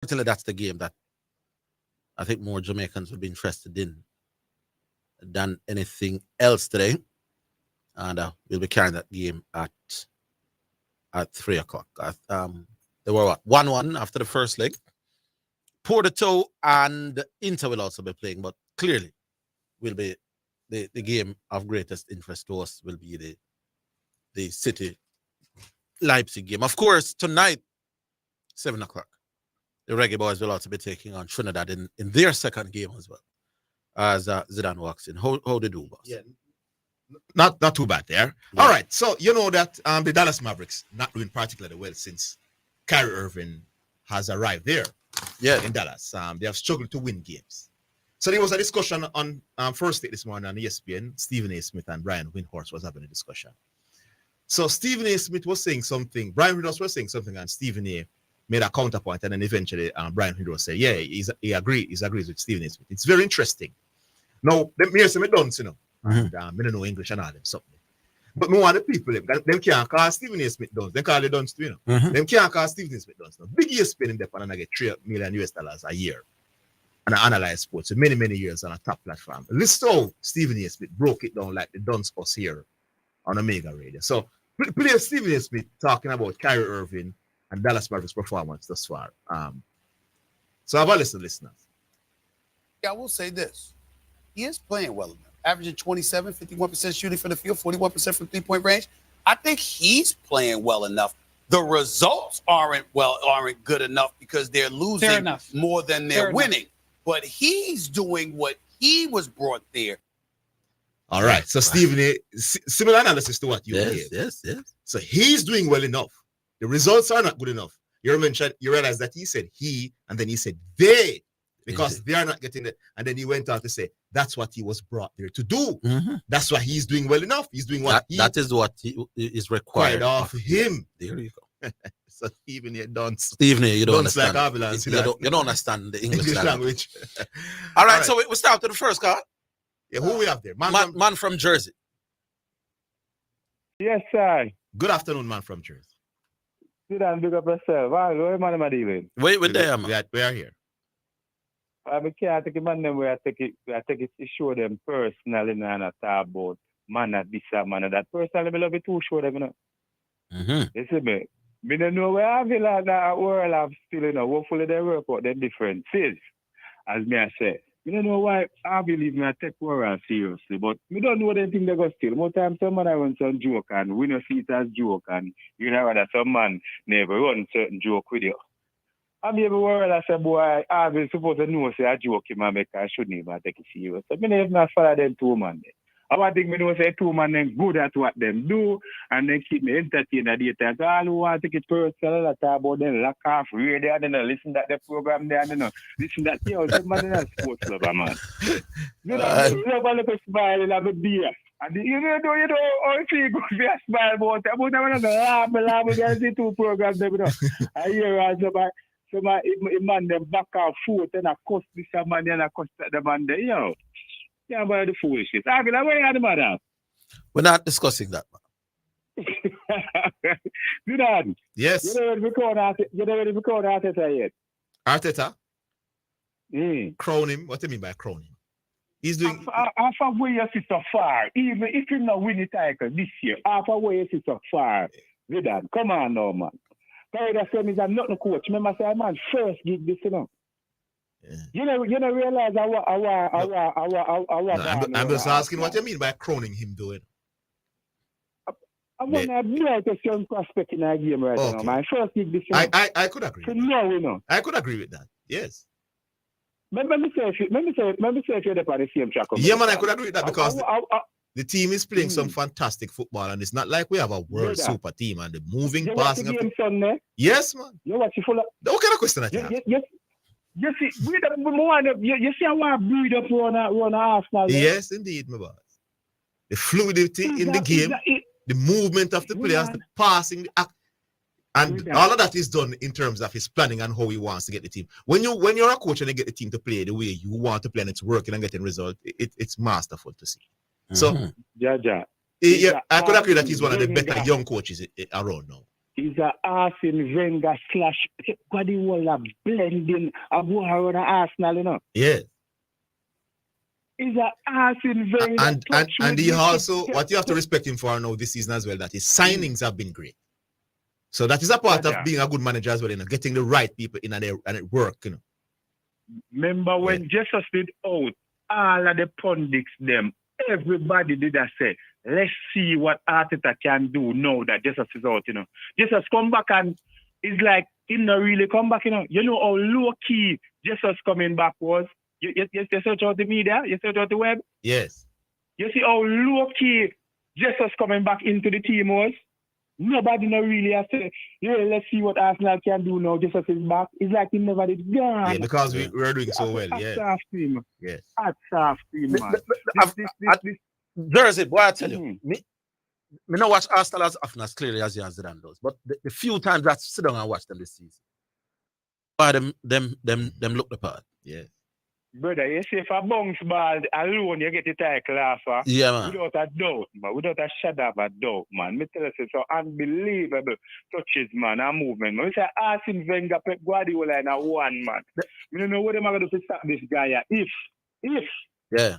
Certainly, that's the game that I think more Jamaicans would be interested in than anything else today. And we'll be carrying that game at 3 o'clock. They were what 1-1 after the first leg. Porto and Inter will also be playing, but clearly will be the game of greatest interest to us will be the City Leipzig game. Of course, tonight, 7 o'clock, the Reggae Boys will also be taking on Trinidad in their second game as well, as Zidane walks in. How they do, boss? Yeah, not too bad there. Yeah. All right, so you know that the Dallas Mavericks not doing particularly well since Kyrie Irving has arrived there. Yeah, in Dallas, they have struggled to win games. So there was a discussion on First Take this morning on ESPN. Stephen A. Smith and Brian Windhorst was having a discussion. So Stephen A. Smith was saying something, Brian Windhorst was saying something, and Stephen A. made a counterpoint, and then eventually Brian Windhorst said, "Yeah, he agrees with Stephen A. Smith." It's very interesting. Now, them here say me done, you know, and I don't know English and all them something. But me want the people, them can't call Stephen A. Smith Duns. They call it Duns too, you know. Them can't call Stephen A. Smith Duns. Now, big years spending there and I get $3 million a year. And I analyze sports for many, many years on a top platform. Listen how Stephen A. Smith broke it down like the Duns us here on Omega Radio. So, play Stephen A. Smith talking about Kyrie Irving and Dallas Mavericks' performance thus far. So, have a listen, listeners. Yeah, I will say this. He is playing well enough. Averaging 27, 51% shooting from the field, 41% from three-point range. I think he's playing well enough. The results aren't good enough because they're losing more than they're winning. But he's doing what he was brought there. All right. So, Stephen A., similar analysis to what you gave. Yes. So, he's doing well enough. The results are not good enough. You realize that he said he, and then he said they, because they are not getting it. And then he went on to say, that's what he was brought there to do. That's why he's doing well enough. He's doing what that is what is required of him. There you go. So Stephen A. Dunce. Stephen A. You don't understand. Like you don't understand the English language. All right, so we start with the first card. Yeah, who we have there? Man from Jersey. Yes, sir. Good afternoon, man from Jersey. Zidane, big up yourself. Where am I dealing? Wait with them. We are here. I can't take it, man. Them where I take it to show them personally, and I talk about man that this man that personally. I love it to show them, you know. You see me? Me don't know where I feel like that world have still, you know. Hopefully they work out the differences, as me I say. Me don't know why I believe me I take world seriously, but me don't know anything they go still. More time some man I run some joke and we don't see it as joke, and you know that some man never run certain joke with you. I mean, everywhere I say, boy, I've been supposed to know, say, I joke him, I shouldn't even take it serious. So, I mean, if not follow them two man. I want to think, me know, say, two man, then good at what them do, and then keep me entertained at the time. So, all who want to take it personal, I talk about them, lock off, radio, and then listen to the program there, and then listen to that, you know, some man, that's sports lover, man. You know, love a little smile and have a beer. And you know, how you feel good for a smile about it. But I want to laugh, because the two programs, you know. I hear somebody. So my man them back and forth and I cost this man and I cost the man there, you know. Yeah, about the foolishness. I mean, where are the man? We're not discussing that, man. Zidane. Yes. You know ready to call Arteta yet? Arteta? Crown him. What do you mean by crown him? He's doing halfway you see so far. Even if you not win the title this year, halfway you see so far. Zidane, come on now, man. That said, is I'm not the coach. Remember, I say, man, first gig this, you know. Yeah. You know, realize I'm just asking what you mean by crowning him doing. I want to admire the young prospect in our game right now. My first gig this, you know. I could agree. So no, you know. I could agree with that. Yes. Let me say if you're the same track. Yeah, man, I could agree with that because the team is playing some fantastic football, and it's not like we have a world super team and the moving, passing. Yes, man. You watch it full of. What kind of question that you have? Yes. You see, you see how I breathe up on Arsenal. Yes, indeed, my boss. The fluidity in the game, the movement of the players, the passing, the act, and all of that is done in terms of his planning and how he wants to get the team. When you're a coach and you get the team to play the way you want to play and it's working and getting results, it's masterful to see. So, I could agree that he's one of the better young coaches around now. is a Arsene Wenger / Pep Guardiola blending a boy around Arsenal, you know. Yeah. Is a Arsene Wenger And he also, what you have to respect him for now this season as well, that his signings have been great. So that is a part of being a good manager as well, you know, getting the right people in and it work, you know. Remember when Jesus did out, all of the pundits, them, everybody did that say, let's see what Arteta can do now that Jesus is out, you know. Jesus come back and it's like, he not really come back, you know. You know how low-key Jesus coming back was? You search out the media? You search out the web? Yes. You see how low-key Jesus coming back into the team was? Nobody not really has to, yeah, let's see what Arsenal can do now. Jesus is back. It's like he never did. Yeah, because we're doing so well, yeah. Soft team. Yes. Soft team, man. Jersey, boy, I tell you, me not watch Arsenal as often as clearly as Zidane does, but the few times I sit down and watch them this season, boy, them look the part. Yeah. Brother, you see, if a bounce ball alone, you get the title off. Yeah, man. Without a doubt, man. Without a shadow of a doubt, man. Me tell you, so unbelievable touches, man, and movement. Man. We say Arsene Wenger, Pep Guardiola, and a one, man. We don't know what they're going to do to stop this guy. If yeah.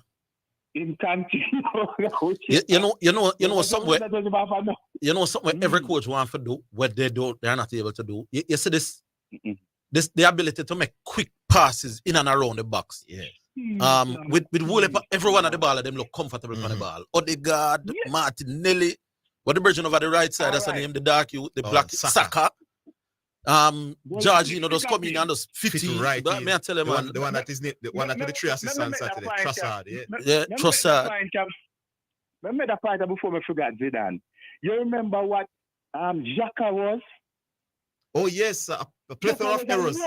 In continue. You know somewhere. You know somewhere every coach wants to do what they're not able to do. You see this. The ability to make quick passes in and around the box. Yeah. With everyone at the ball, them look comfortable on the ball. Odegaard, Martinelli, what the version over the right side, that's the name, the dark youth, the black Saka. George, just come in and just 50 right. But may I tell you, man, the one that is the one that with the 3 assists on Saturday, Trossard, yeah, Trossard. Remember the part before we forgot Zidane. You remember what Xhaka was? Oh yes, a plethora of errors.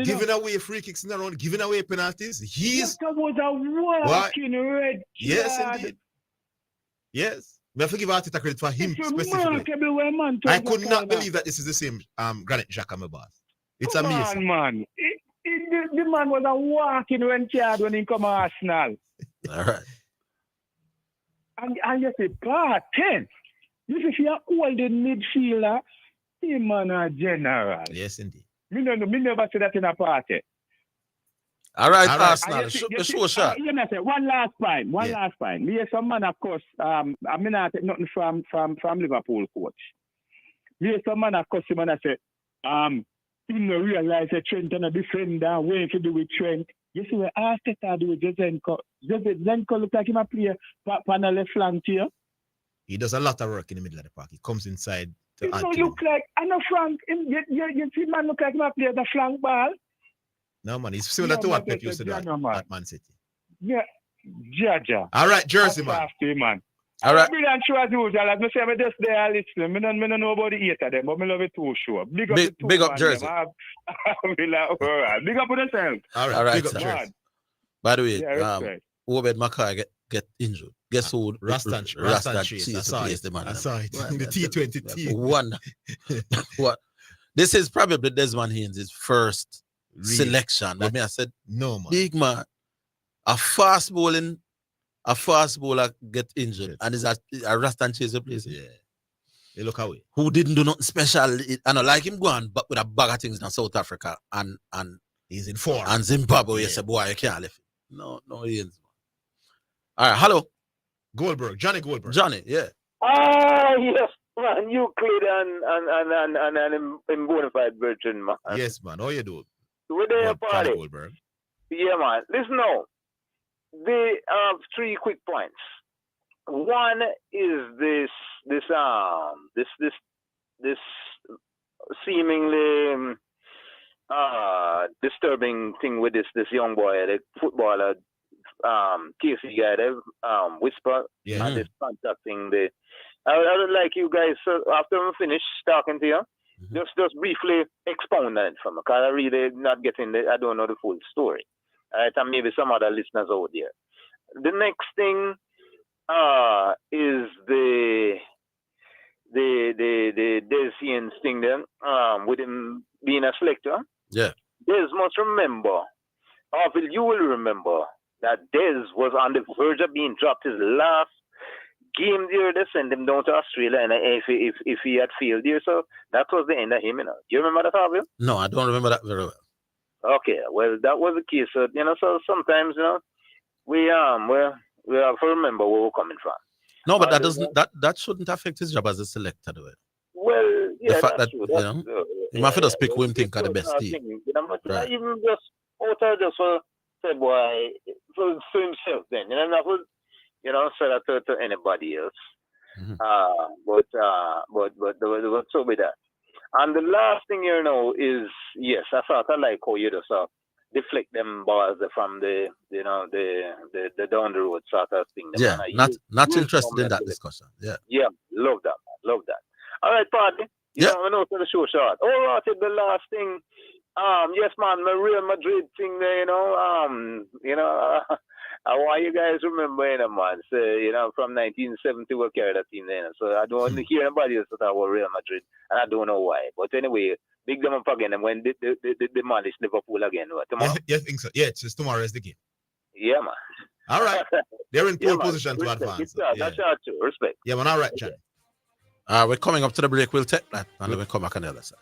Giving away free kicks in the round, giving away penalties. Xhaka was a walking red card. Yes, indeed. Yes. We have to give Arteta credit for him specifically. I could not believe that this is the same Granit Xhaka, my boss. It's amazing. Man. The man was a walking red card when he come to Arsenal. All right. And you say, part 10. You see, if you're holding midfielder, him man a general. Yes, indeed. Me never see that in a party. All right, Arsenal. Show shot. One last point. Me hear some man, of course, I mean not take nothing from Liverpool coach. Me hear some man, of course, him and I say, he no realize that Trent and a defender waiting to do with Trent. You see what Arteta do with Zenko. Zenko look like him a player on the left flank here. He does a lot of work in the middle of the park. He comes inside. He don't look like, I know Frank, you see man look like him a player the flank ball. No, man, he's similar to what Pep used to do at Man City. Yeah, Jaja. All right, Jersey, man. All right. I'm sure as usual, as I say, I'm just there listening. I don't know about the 8 of them, but I love it too, sure. Big up Jersey. All right. Big up on yourself. All right, big up Jersey. By the way, Obed Mackay get injured. Guess who? Rastan Chase. I saw it. The T20 team. One. What? This is probably Desmond Haynes' first selection. I said, no, man. Big man. A fast bowler get injured. And is a Rastan Chase replace him. Yeah. They look away. Who didn't do nothing special. I don't like him going but with a bag of things in South Africa and he's in form. And Zimbabwe, you say, boy, you can't live it. No, he is. All right, hello. Johnny Goldberg. Johnny, yeah. Yes, man. Euclid and Bonafide Virgin, man. Yes, man. How you doing? We're there, party. Johnny Goldberg. Yeah, man. Listen now. They have 3 quick points. One is this seemingly disturbing thing with this young boy, the footballer, Casey guy, Whisper, and this contacting the. I would like you guys, after we finish talking to you, just briefly expound on it for me, because I really not getting I don't know the full story. All right, and maybe some other listeners out there. The next thing is the Des Haynes thing then, with him being a selector. Yeah. Des must remember, Orville, you will remember that Des was on the verge of being dropped his last game there, they send him down to Australia, and if he had failed there, so that was the end of him. You know, you remember that, Fabio? No, I don't remember that very well. Okay, well, that was the case. So so sometimes we have to remember where we're coming from. No, but that shouldn't affect his job as a selector, though. Well, yeah, the fact that's that true. you might just pick who him think are the best team. But Right. even just out of just for say boy for himself, then not for say that to anybody else. Mhm. But so be that. And the last thing is yes, I sort of like how you just deflect them balls from the down the road sort of thing. Yeah, not interested in that discussion. Yeah. Love that, man. Love that. All right, party. I know for the show short. All right, the last thing. Yes, man, the Real Madrid thing there, I want you guys remember, man. So, from 1970 we carried that team there. So I don't want to hear anybody else talk about Real Madrid, and I don't know why. But anyway, big them up again and when they demolish Liverpool again. What, tomorrow? Yeah, I think so. Yeah, it's tomorrow is the game. Yeah, man. All right. They're in pole position to advance. That's our too. Respect. Yeah, man. All right, Johnny. We're coming up to the break. We'll take that, and then we'll come back on the other side.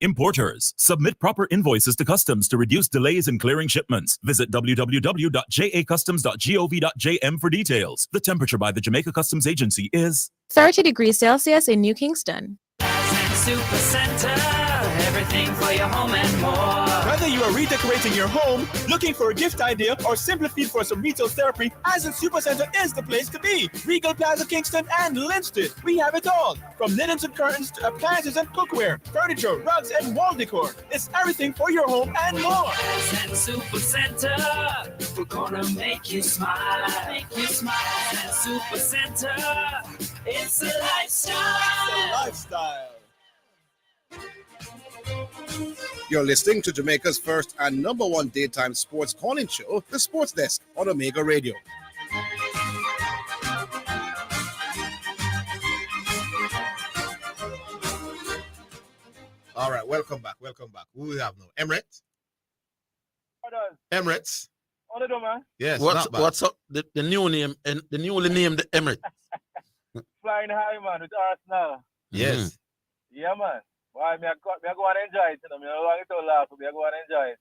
Importers, submit proper invoices to customs to reduce delays in clearing shipments. Visit www.jacustoms.gov.jm for details. The temperature by the Jamaica Customs Agency is 30 degrees Celsius in New Kingston. Super Center, everything for your home and more. Whether you are redecorating your home, looking for a gift idea, or simply feel for some retail therapy, Ascent Supercenter is the place to be. Regal Plaza Kingston and Linstead. We have it all. From linens and curtains to appliances and cookware, furniture, rugs, and wall decor. It's everything for your home and more. Ascent Supercenter, we're gonna make you smile. Ascent Supercenter, it's a lifestyle. You're listening to Jamaica's first and #1 daytime sports calling show, The Sports Desk on Omega Radio. All right, welcome back. Who we have now? Emirates? Emirates? Yes, What's up? The new name and the newly named Emirates. Flying high, man, with Arsenal. Yes. Yeah, man. Why, me go and enjoy it. I don't want to laugh, but I go and enjoy it.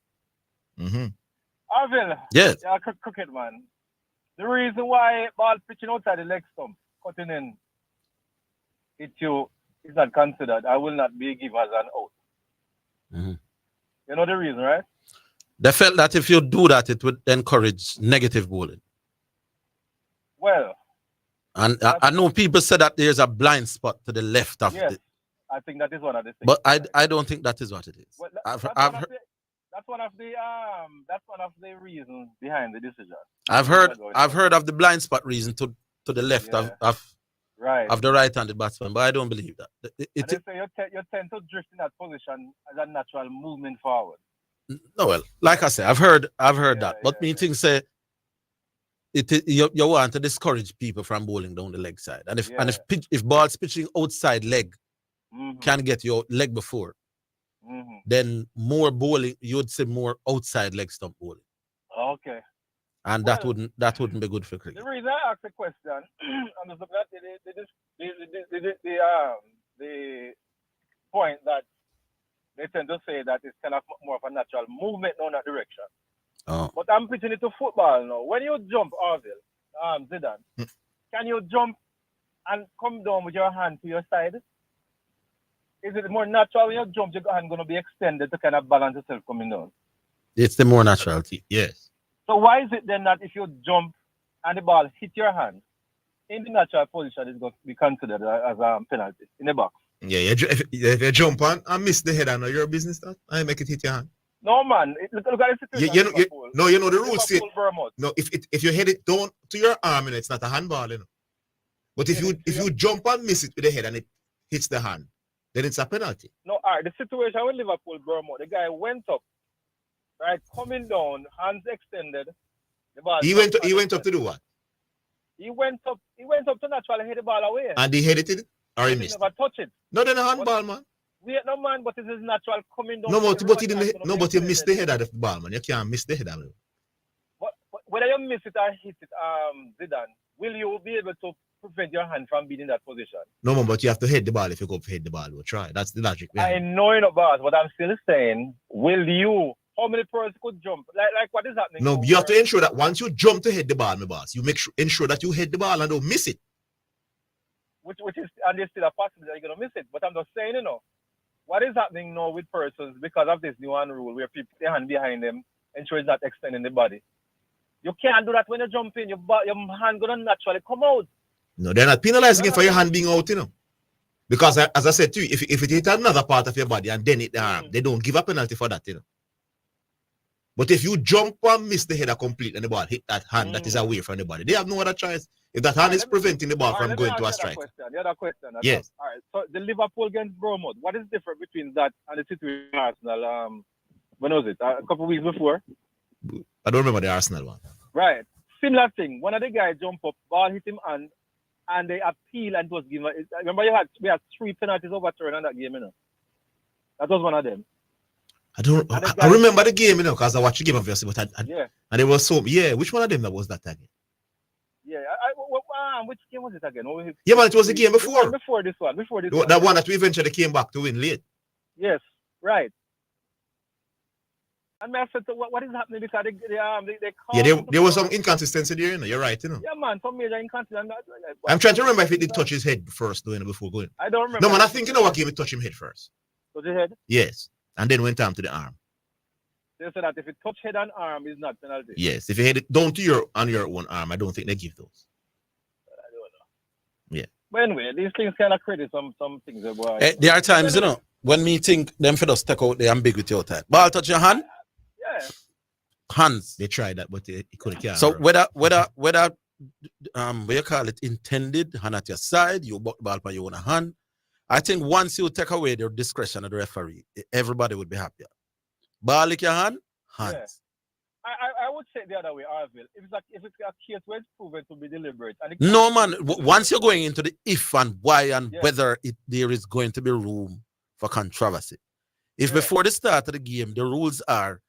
ORVILLE. Yes. Yeah, cricket, man. The reason why ball pitching outside the leg stump, cutting in, is not considered. I will not be given as an out. You know the reason, right? They felt that if you do that, it would encourage negative bowling. Well. And I know people say that there's a blind spot to the left of it. I think that is one of the things. But I don't think that is what it is. Well, I've that's one of the reasons behind the decision. I've heard of the blind spot reason to the left of the right-handed batsman, but I don't believe that. They say you tend to drift in that position as a natural movement forward. No, well, like I say, I've heard that. But me things say you want to discourage people from bowling down the leg side, and if balls pitching outside leg can get your leg before, then more bowling, you would say more outside leg stump bowling. Okay. And that wouldn't be good for cricket. The reason I asked the question, I'm just looking at the point that they tend to say that it's kind of more of a natural movement down that direction. Oh. But I'm pitching it to football now. When you jump, ORVILLE, Zidane, can you jump and come down with your hand to your side? Is it more natural when you jump, your hand going to be extended to kind of balance yourself coming down? It's the more natural. Yes. So why is it then that if you jump and the ball hit your hand, in the natural position, it's going to be considered as a penalty in the box? Yeah, if you jump on and miss the head, I know your business that I make it hit your hand. No, man. Look at the situation. You know the rules say. No, if you head it down to your arm, it's not a handball, But if you jump and miss it with the head and it hits the hand, then it's a penalty. No, all right. The situation with Liverpool, Bournemouth, the guy went up, right, coming down, hands extended. The ball he went up to do what? He went up to naturally hit the ball away. And he headed it or he He missed? never touch it. No, then a handball, man. Wait, no man, but it is natural coming down. No, but he didn't. No, but you missed the header of the ball, man. You can't miss the header. Whether you miss it or hit it, Zidane, will you be able to prevent your hand from being in that position? No, man, but you have to head the ball if you go for head the ball. We'll try. That's the logic. I know you're not boss, but I'm still saying, will you? How many persons could jump? Like what is happening? No, you have to ensure that once you jump to head the ball, my boss, you ensure that you head the ball and don't miss it. Which is, and there's still a possibility that you're gonna miss it. But I'm just saying, what is happening now with persons because of this new rule where people put their hand behind them, ensure it's not extending the body. You can't do that when you jump in. Your hand gonna naturally come out. No, they're not penalizing you for your hand being out, Because as I said to you, if it hit another part of your body and then hit the arm, they don't give a penalty for that, But if you jump and miss the header completely and the ball hit that hand that is away from the body, they have no other choice. If that hand is preventing the ball from going to a strike. The other question. Yes. All right. So the Liverpool against Bournemouth, what is different between that and the situation in Arsenal? When was it? A couple of weeks before? I don't remember the Arsenal one. Right. Similar thing. One of the guys jump up, ball hit him and they appeal and it was given. Remember we had 3 penalties overturned on that game, That was one of them. I remember the game, because I watched the game obviously, but and there was which one of them that was that again? Yeah, which game was it again? Yeah, man, it was the game before. Before this one. That one that we eventually came back to win late. Yes, right. And I said, what is happening because there was some inconsistency there, You're right, Yeah, man, some major inconsistency. I'm trying to remember if it did touch his head first, before going. I don't remember. No, man, I think what game it touched him head first. Touch his head? Yes, and then went down to the arm. They said that if it touch head and arm, it's not penalty. Yes, if you head it down to your own arm, I don't think they give those. I don't know. Yeah. But anyway, these things kind of create some things. There are times, when me think them for us take out the ambiguity out there. Ball touch your hand? Yeah. Hands. They tried that, but they couldn't. So whether what you call it, intended, hand at your side, you ball by your own hand. I think once you take away the discretion of the referee, everybody would be happier. Ball in your hand, hands. Yeah. I would say the other way, ORVILLE. If it's a case where it's proven to be deliberate. No, man. Once you're going into the if and why and whether there is going to be room for controversy. If before the start of the game, the rules are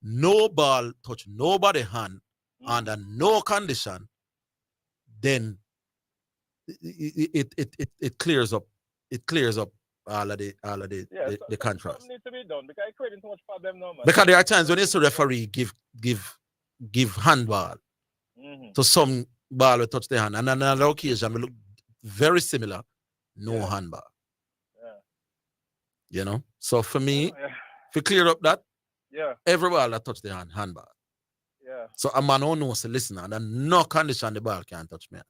no ball touch nobody's hand under no condition, then it clears up. It clears up all of the contrast. Something needs to be done because it's creating too much problem now, man. Because there are times when it's a referee give handball to some ball will touch the hand, and on another occasion will look very similar, no handball. So for me, if you clear up that, every ball that touch the handball. Yeah. So a man who knows to listen and no condition the ball can't touch me.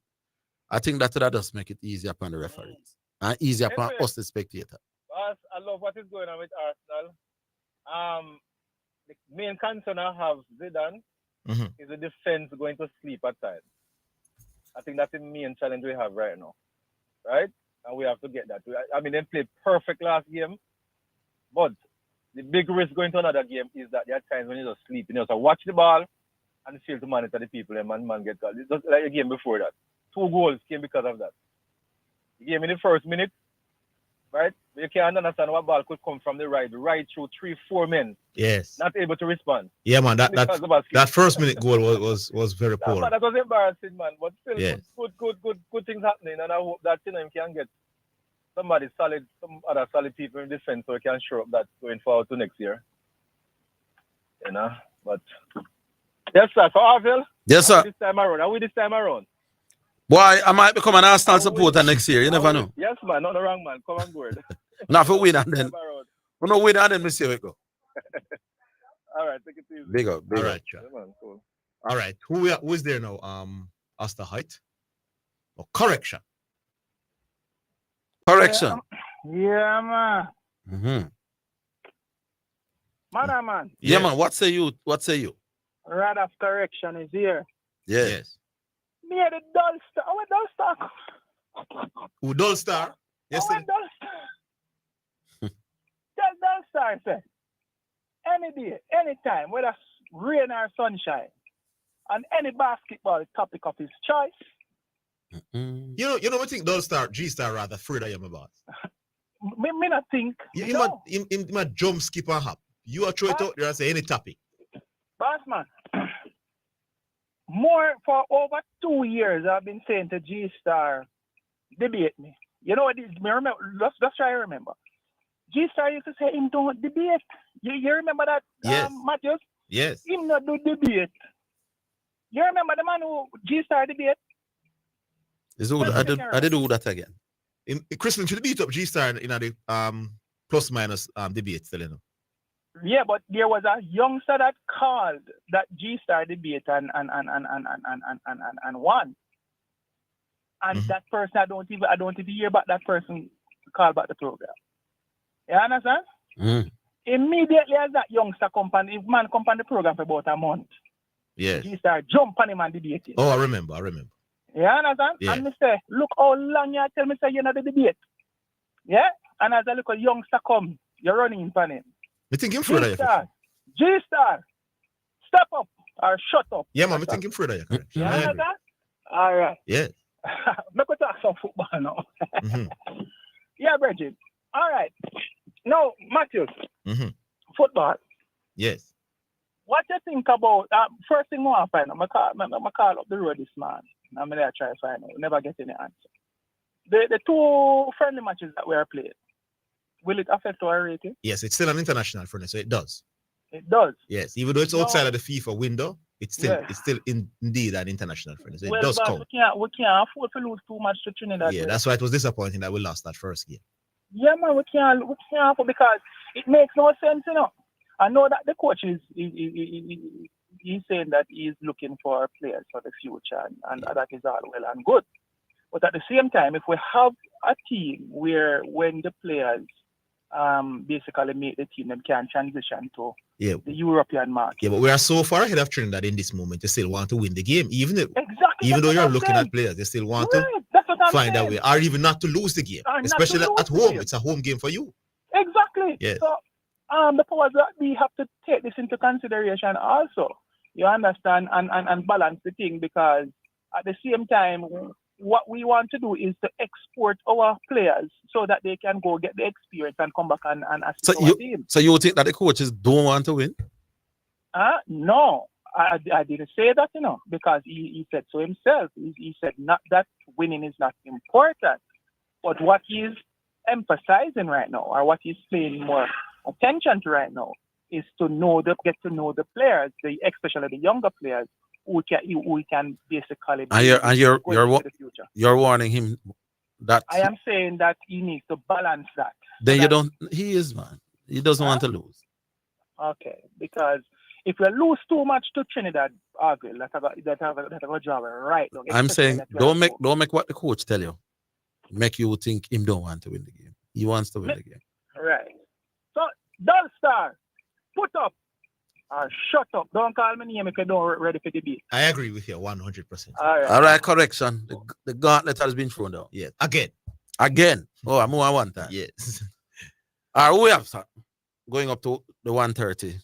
I think that does make it easier upon the referees and easier upon us the spectator. Boss, I love what is going on with Arsenal. The main concern I have, Zidane, is the defense going to sleep at times. I think that's the main challenge we have right now. Right? And we have to get that. I mean, they played perfect last game, but the big risk going to another game is that there are times when you just sleep. So watch the ball and fail to monitor the people and man get called. It's just like a game before that. 2 goals came because of that. The game in the first minute, right? You can't understand what ball could come from the right through 3-4 men. Yes. Not able to respond. Yeah, man. That first minute goal was very poor. That was embarrassing, man. But still, yes. good things happening, and I hope that him can get some other solid people in defense so we can show up that going forward to next year. But yes, sir. So ORVILLE. Yes, sir. Are we this time around? Boy, I might become an Arsenal supporter next year. You never know. Yes, man. Not the wrong man. Come on board. Not for win and then. We no win and then we see how it go. All right, take it easy. Big up. All right, yeah, man, cool. All right. Who is there now? Asta Height. Oh, correction. Correction. Yeah, man. Man. Yeah, man. What say you? Right after correction is here. Yes. Me the dull star. I went dull star. Who dull star? Yes. I went dull star. Just dull star, sir. Any day, anytime, whether rain or sunshine, and any basketball topic of his choice, You know, I think Don't Start G-Star rather afraid I am about. Me not think. You might jump, skip, and hop. You are throw it out there and say any topic. Boss man, more for over 2 years I've been saying to G-Star, debate me. You know what it is? Me remember, let's try to remember. G-Star used to say him don't debate. You remember that, yes. Matthews? Yes. Him not do debate. You remember the man who G-Star debate? I did do that again. Christian should beat up G-Star in the plus minus debate still, you know. Yeah, but there was a youngster that called that G-Star debate and won. And that person I don't even hear about that person call back the program. You understand? Immediately as that youngster come on the program for about a month. Yes. G-Star jump on him and debate him. Oh, I remember. You understand? Yeah. And me say, look how long you tell me say you're not the debate. Yeah? And as I look at youngster come, you're running in front of him. Me think him further. G-Star, step up or shut up. Yeah, man, me think him further. You understand? All right. Yeah. Let me talk some football now. Yeah, Bridget. All right. Now, Matthews, football. Yes. What you think about, first thing I want to find out, I call up the road this man. I'm going to try to find out. Never get any answer. The 2 friendly matches that we are playing, will it affect our rating? Yes, it's still an international friendly, so it does. It does? Yes, even though it's outside of the FIFA window, it's still indeed an international friendly, so it does count. We can't afford to lose too much to Trinidad. Yeah, that's why it was disappointing that we lost that first game. Yeah, man, we can't afford because it makes no sense, you know. I know that the coach is he's saying that he's looking for players for the future, and that is all well and good. But at the same time, if we have a team where when the players basically make the team, them can transition to the European market. Yeah, but we are so far ahead of Trinidad in this moment. They still want to win the game, even though you're looking at players, they still want to find a way, or even not to lose the game, especially at home. It's a home game for you. Exactly. Yes. So the powers that we have to take this into consideration also. You understand, and balance the thing, because at the same time, what we want to do is to export our players so that they can go get the experience and come back and assist our team. So you think that the coaches don't want to win? No, I didn't say that, you know, because he said so himself. He said not that winning is not important, but what he's emphasizing right now, or what he's paying more attention to right now, is to get to know the players, especially the younger players, who can basically. And you're warning him that I am saying that he needs to balance that. Then you don't. He is, man. He doesn't want to lose. Okay, because if we lose too much to Trinidad, ORVILLE, that have a job right now. I'm saying don't make what the coach tell you make you think him don't want to win the game. He wants to win the game. Right. So, Dull Star, put up or shut up. Don't call me name if you don't ready for the beat. I agree with you 100%. All right, correction. The gauntlet has been thrown down. Yeah, again. Oh, I'm more one time. Yes. All right, we have going up to the 130.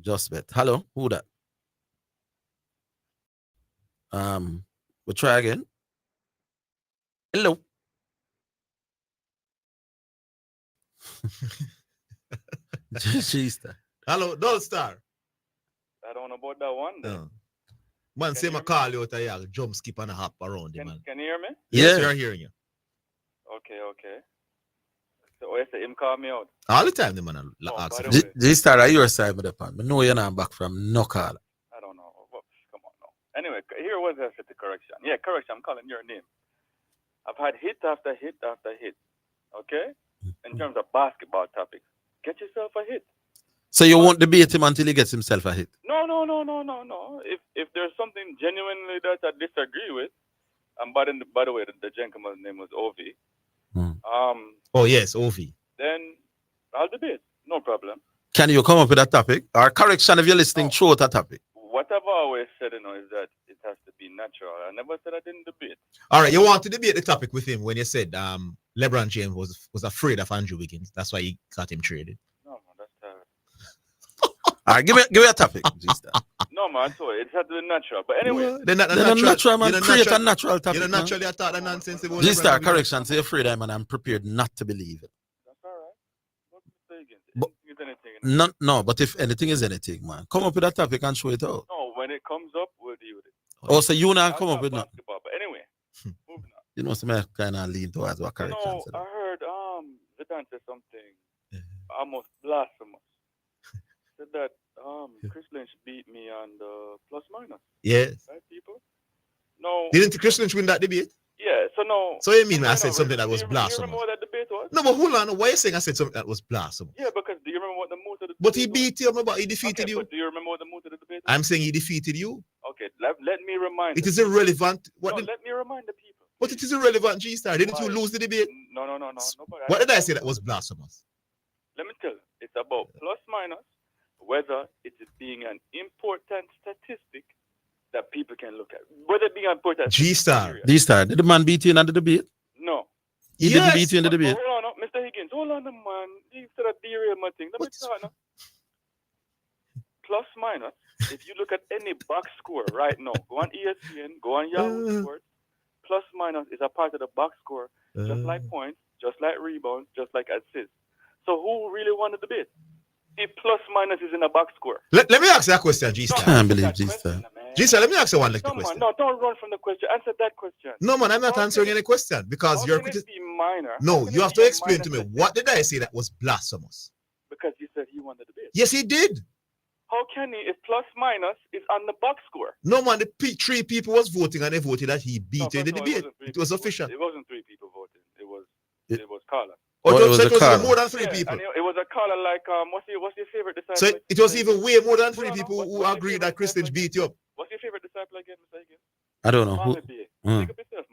Just bet. Hello, who that? We'll try again. Hello. Hello, Dull Star. I don't know about that one. No. Man, say my call you out here, jump, skip, and a hop around you, man. Can you hear me? Yes, we are hearing you. Okay. So, I say him call me out. All the time, the man. G-Star, are your side with the pan? I know you're not back from no call. I don't know. Come on now. Anyway, here was the correction. Yeah, correction. I'm calling your name. I've had hit after hit after hit. Okay? In terms of basketball topics. Get yourself a hit. So you won't debate him until he gets himself a hit? No. If there's something genuinely that I disagree with, and by the way, the gentleman's name was Ovi. Oh yes, Ovi. Then I'll debate. No problem. Can you come up with a topic? Or correction if you're listening, throw out a topic. What I've always said, is that it has to be natural. I never said I didn't debate. All right, you want to debate the topic with him when you said LeBron James was afraid of Andrew Wiggins. That's why he got him traded. No, man, that's terrible. All right, give me a topic. No, man. man. So it has to be natural. But anyway. Well, they're not natural, man. You're Create natural, a natural topic, you know, man. naturally I thought the nonsense. G-Star, correction. Say afraid, man. I'm prepared not to believe it. That's all right. What mistake But, is anything? no, but if anything is anything, man, come up with a topic and show it out. No, when it comes up, we'll deal with it. Oh, so you now come up with nothing. But anyway, moving on. You know, some kind of lean towards what correction. No, I heard Zidane said something almost blasphemous. Said that Chris Lynch beat me on the plus minus. Yes. Right, people? No. Didn't Chris Lynch win that debate? Yeah, so no. So you mean I said something that was blasphemous? Do you remember what that debate was? No, but hold on. Why are you saying I said something that was blasphemous? Yeah, because do you remember what the mood of the debate But he beat you, but he defeated you. But do you remember what the mood of the debate was? I'm saying he defeated you. Okay, let me remind It is irrelevant. let me remind the people. But it is irrelevant, G-Star. Didn't you lose the debate? No. What did I say that was blasphemous? Let me tell you. It's about plus minus, whether it is being an important statistic that people can look at. Whether it being important. G-Star. G-Star, did the man beat you in the debate? No. He didn't beat you in the debate. Hold on, Mr. Higgins. Hold on, man. You said a derail my thing. Let me talk now. Plus minus, if you look at any box score right now, go on ESPN, go on Yahoo Sports, plus minus is a part of the box score, just like points, just like rebounds, just like assists. So who really won the debate? If plus minus is in a box score. Let me ask you a question, G-Star. I can't believe G-Star. G-Star, let me ask you one little question. No, don't run from the question. Answer that question. No, man, I'm not answering any question because you're be minor. No, you have to explain to me what did I say that was blasphemous? Because you said he won the debate. Yes, he did. How can he if plus minus is on the box score? No, man, three people was voting and they voted that he beat you in the debate. It was official. It wasn't three people voting. It was Carla. Oh, it was more than three people. And it was a Carla like what's your favorite disciple? So it was even way more than three people who agreed that Chris Lynch beat you up. What's your favorite disciple again, Mr. Higgins? I don't know.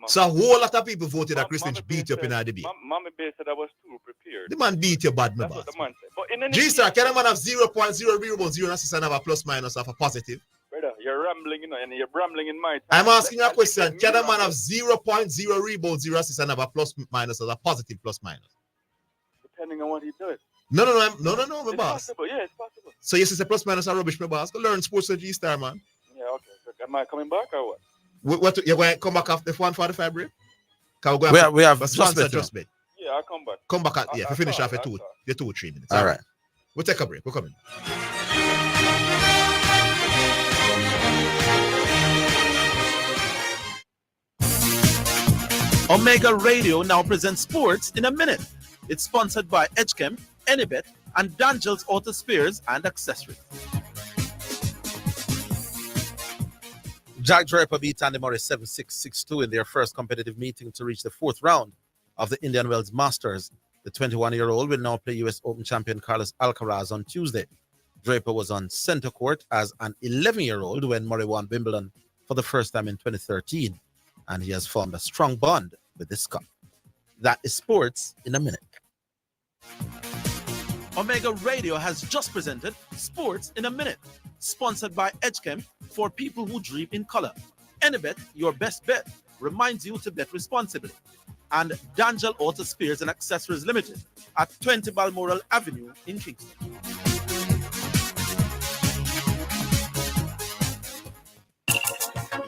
So a whole lot of people voted that Chris Lynch beat you up in our debate. Mama Bay said I was too prepared. The man beat you bad, my boss. That's what the man said. But in any G-Star, can a man have 0.0 rebound, 0 assist and have a plus minus of a positive? Brother, you're rambling, and you're rambling in my time. I'm asking you a question. Can a man have 0.0 rebound, 0 assist and have a plus minus as a positive plus minus? Depending on what he does. No, my boss. Possible. Yeah, it's possible. So yes, it's a plus minus are rubbish, my boss. Go learn sports with G-Star, man. Yeah, okay. So am I coming back or what? You're going to come back after the 145 break? We have just bet. Yeah, I'll come back. Come back at, we finish after 2 or 3 minutes. All right. We'll take a break. We're coming. Omega Radio now presents Sports in a Minute. It's sponsored by HIGGINS, Anybet, and Dangel's Auto Spares and Accessories. Jack Draper beat Andy Murray 7-6, 6-2 in their first competitive meeting to reach the 4th round of the Indian Wells Masters. The 21-year-old will now play U.S. Open champion Carlos Alcaraz on Tuesday. Draper was on center court as an 11-year-old when Murray won Wimbledon for the first time in 2013, and he has formed a strong bond with this cup. That is Sports in a Minute. Omega Radio has just presented Sports in a Minute, sponsored by HIGGINS for people who dream in color. Anybet, your best bet, reminds you to bet responsibly. And Dangel Auto Spares and Accessories Limited at 20 Balmoral Avenue in Kingston.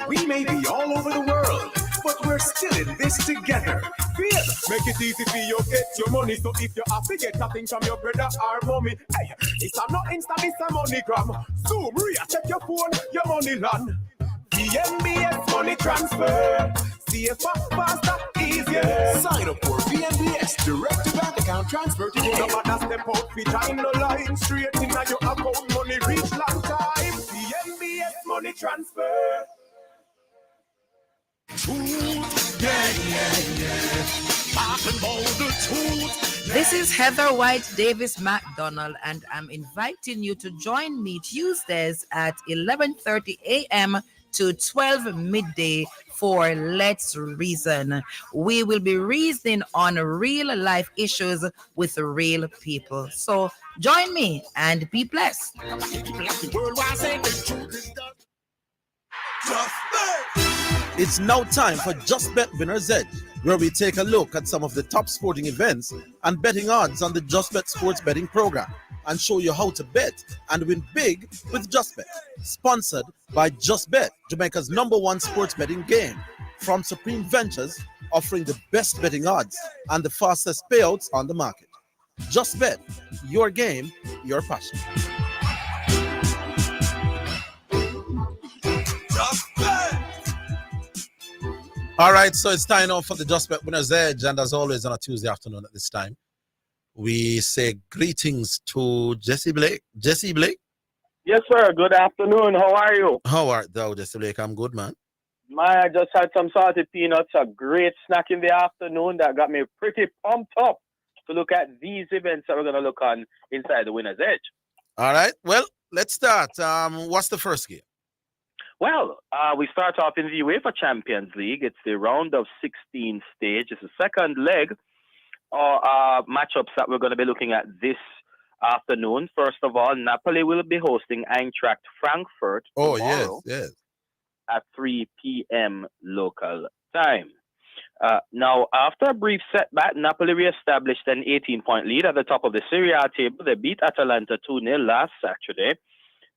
We may be all over the world, but we're still in this together. Feel, make it easy for you get your money. So if you have to get a thing from your brother or mommy, hey, it's a not instant, it's a MoneyGram. Zoom, Ria, check your phone, your money land. VNBS money transfer. CFA faster, easier. Sign up for VNBS direct to bank account transfer today. No matter step out, behind the line, straight in your account, money reach long time. VNBS money transfer. This is Heather White Davis McDonald, and I'm inviting you to join me Tuesdays at 11:30 a.m. to 12 midday for Let's Reason. We will be reasoning on real life issues with real people. So join me and be blessed. It's now time for Just Bet Winner's Edge, where we take a look at some of the top sporting events and betting odds on the Just Bet Sports betting program. and show you how to bet and win big with JustBet. Sponsored by JustBet, Jamaica's #1 sports betting game. From Supreme Ventures, offering the best betting odds and the fastest payouts on the market. JustBet, your game, your passion. All right, so it's time now for the Just Bet Winner's Edge, and as always on a Tuesday afternoon at this time, we say greetings to Jesse Blake. Jesse Blake? Yes, sir. Good afternoon. How are you? How art thou, Jesse Blake? I'm good, man. Man, I just had some salted peanuts, a great snack in the afternoon that got me pretty pumped up to look at these events that we're going to look on inside the Winner's Edge. All right, well, let's start. What's the first game? Well, we start off in the UEFA Champions League. It's the round of 16 stage. It's the second leg of matchups that we're going to be looking at this afternoon. First of all, Napoli will be hosting Eintracht Frankfurt tomorrow at 3 p.m. local time. Now, after a brief setback, Napoli reestablished an 18-point lead at the top of the Serie A table. They beat Atalanta 2-0 last Saturday.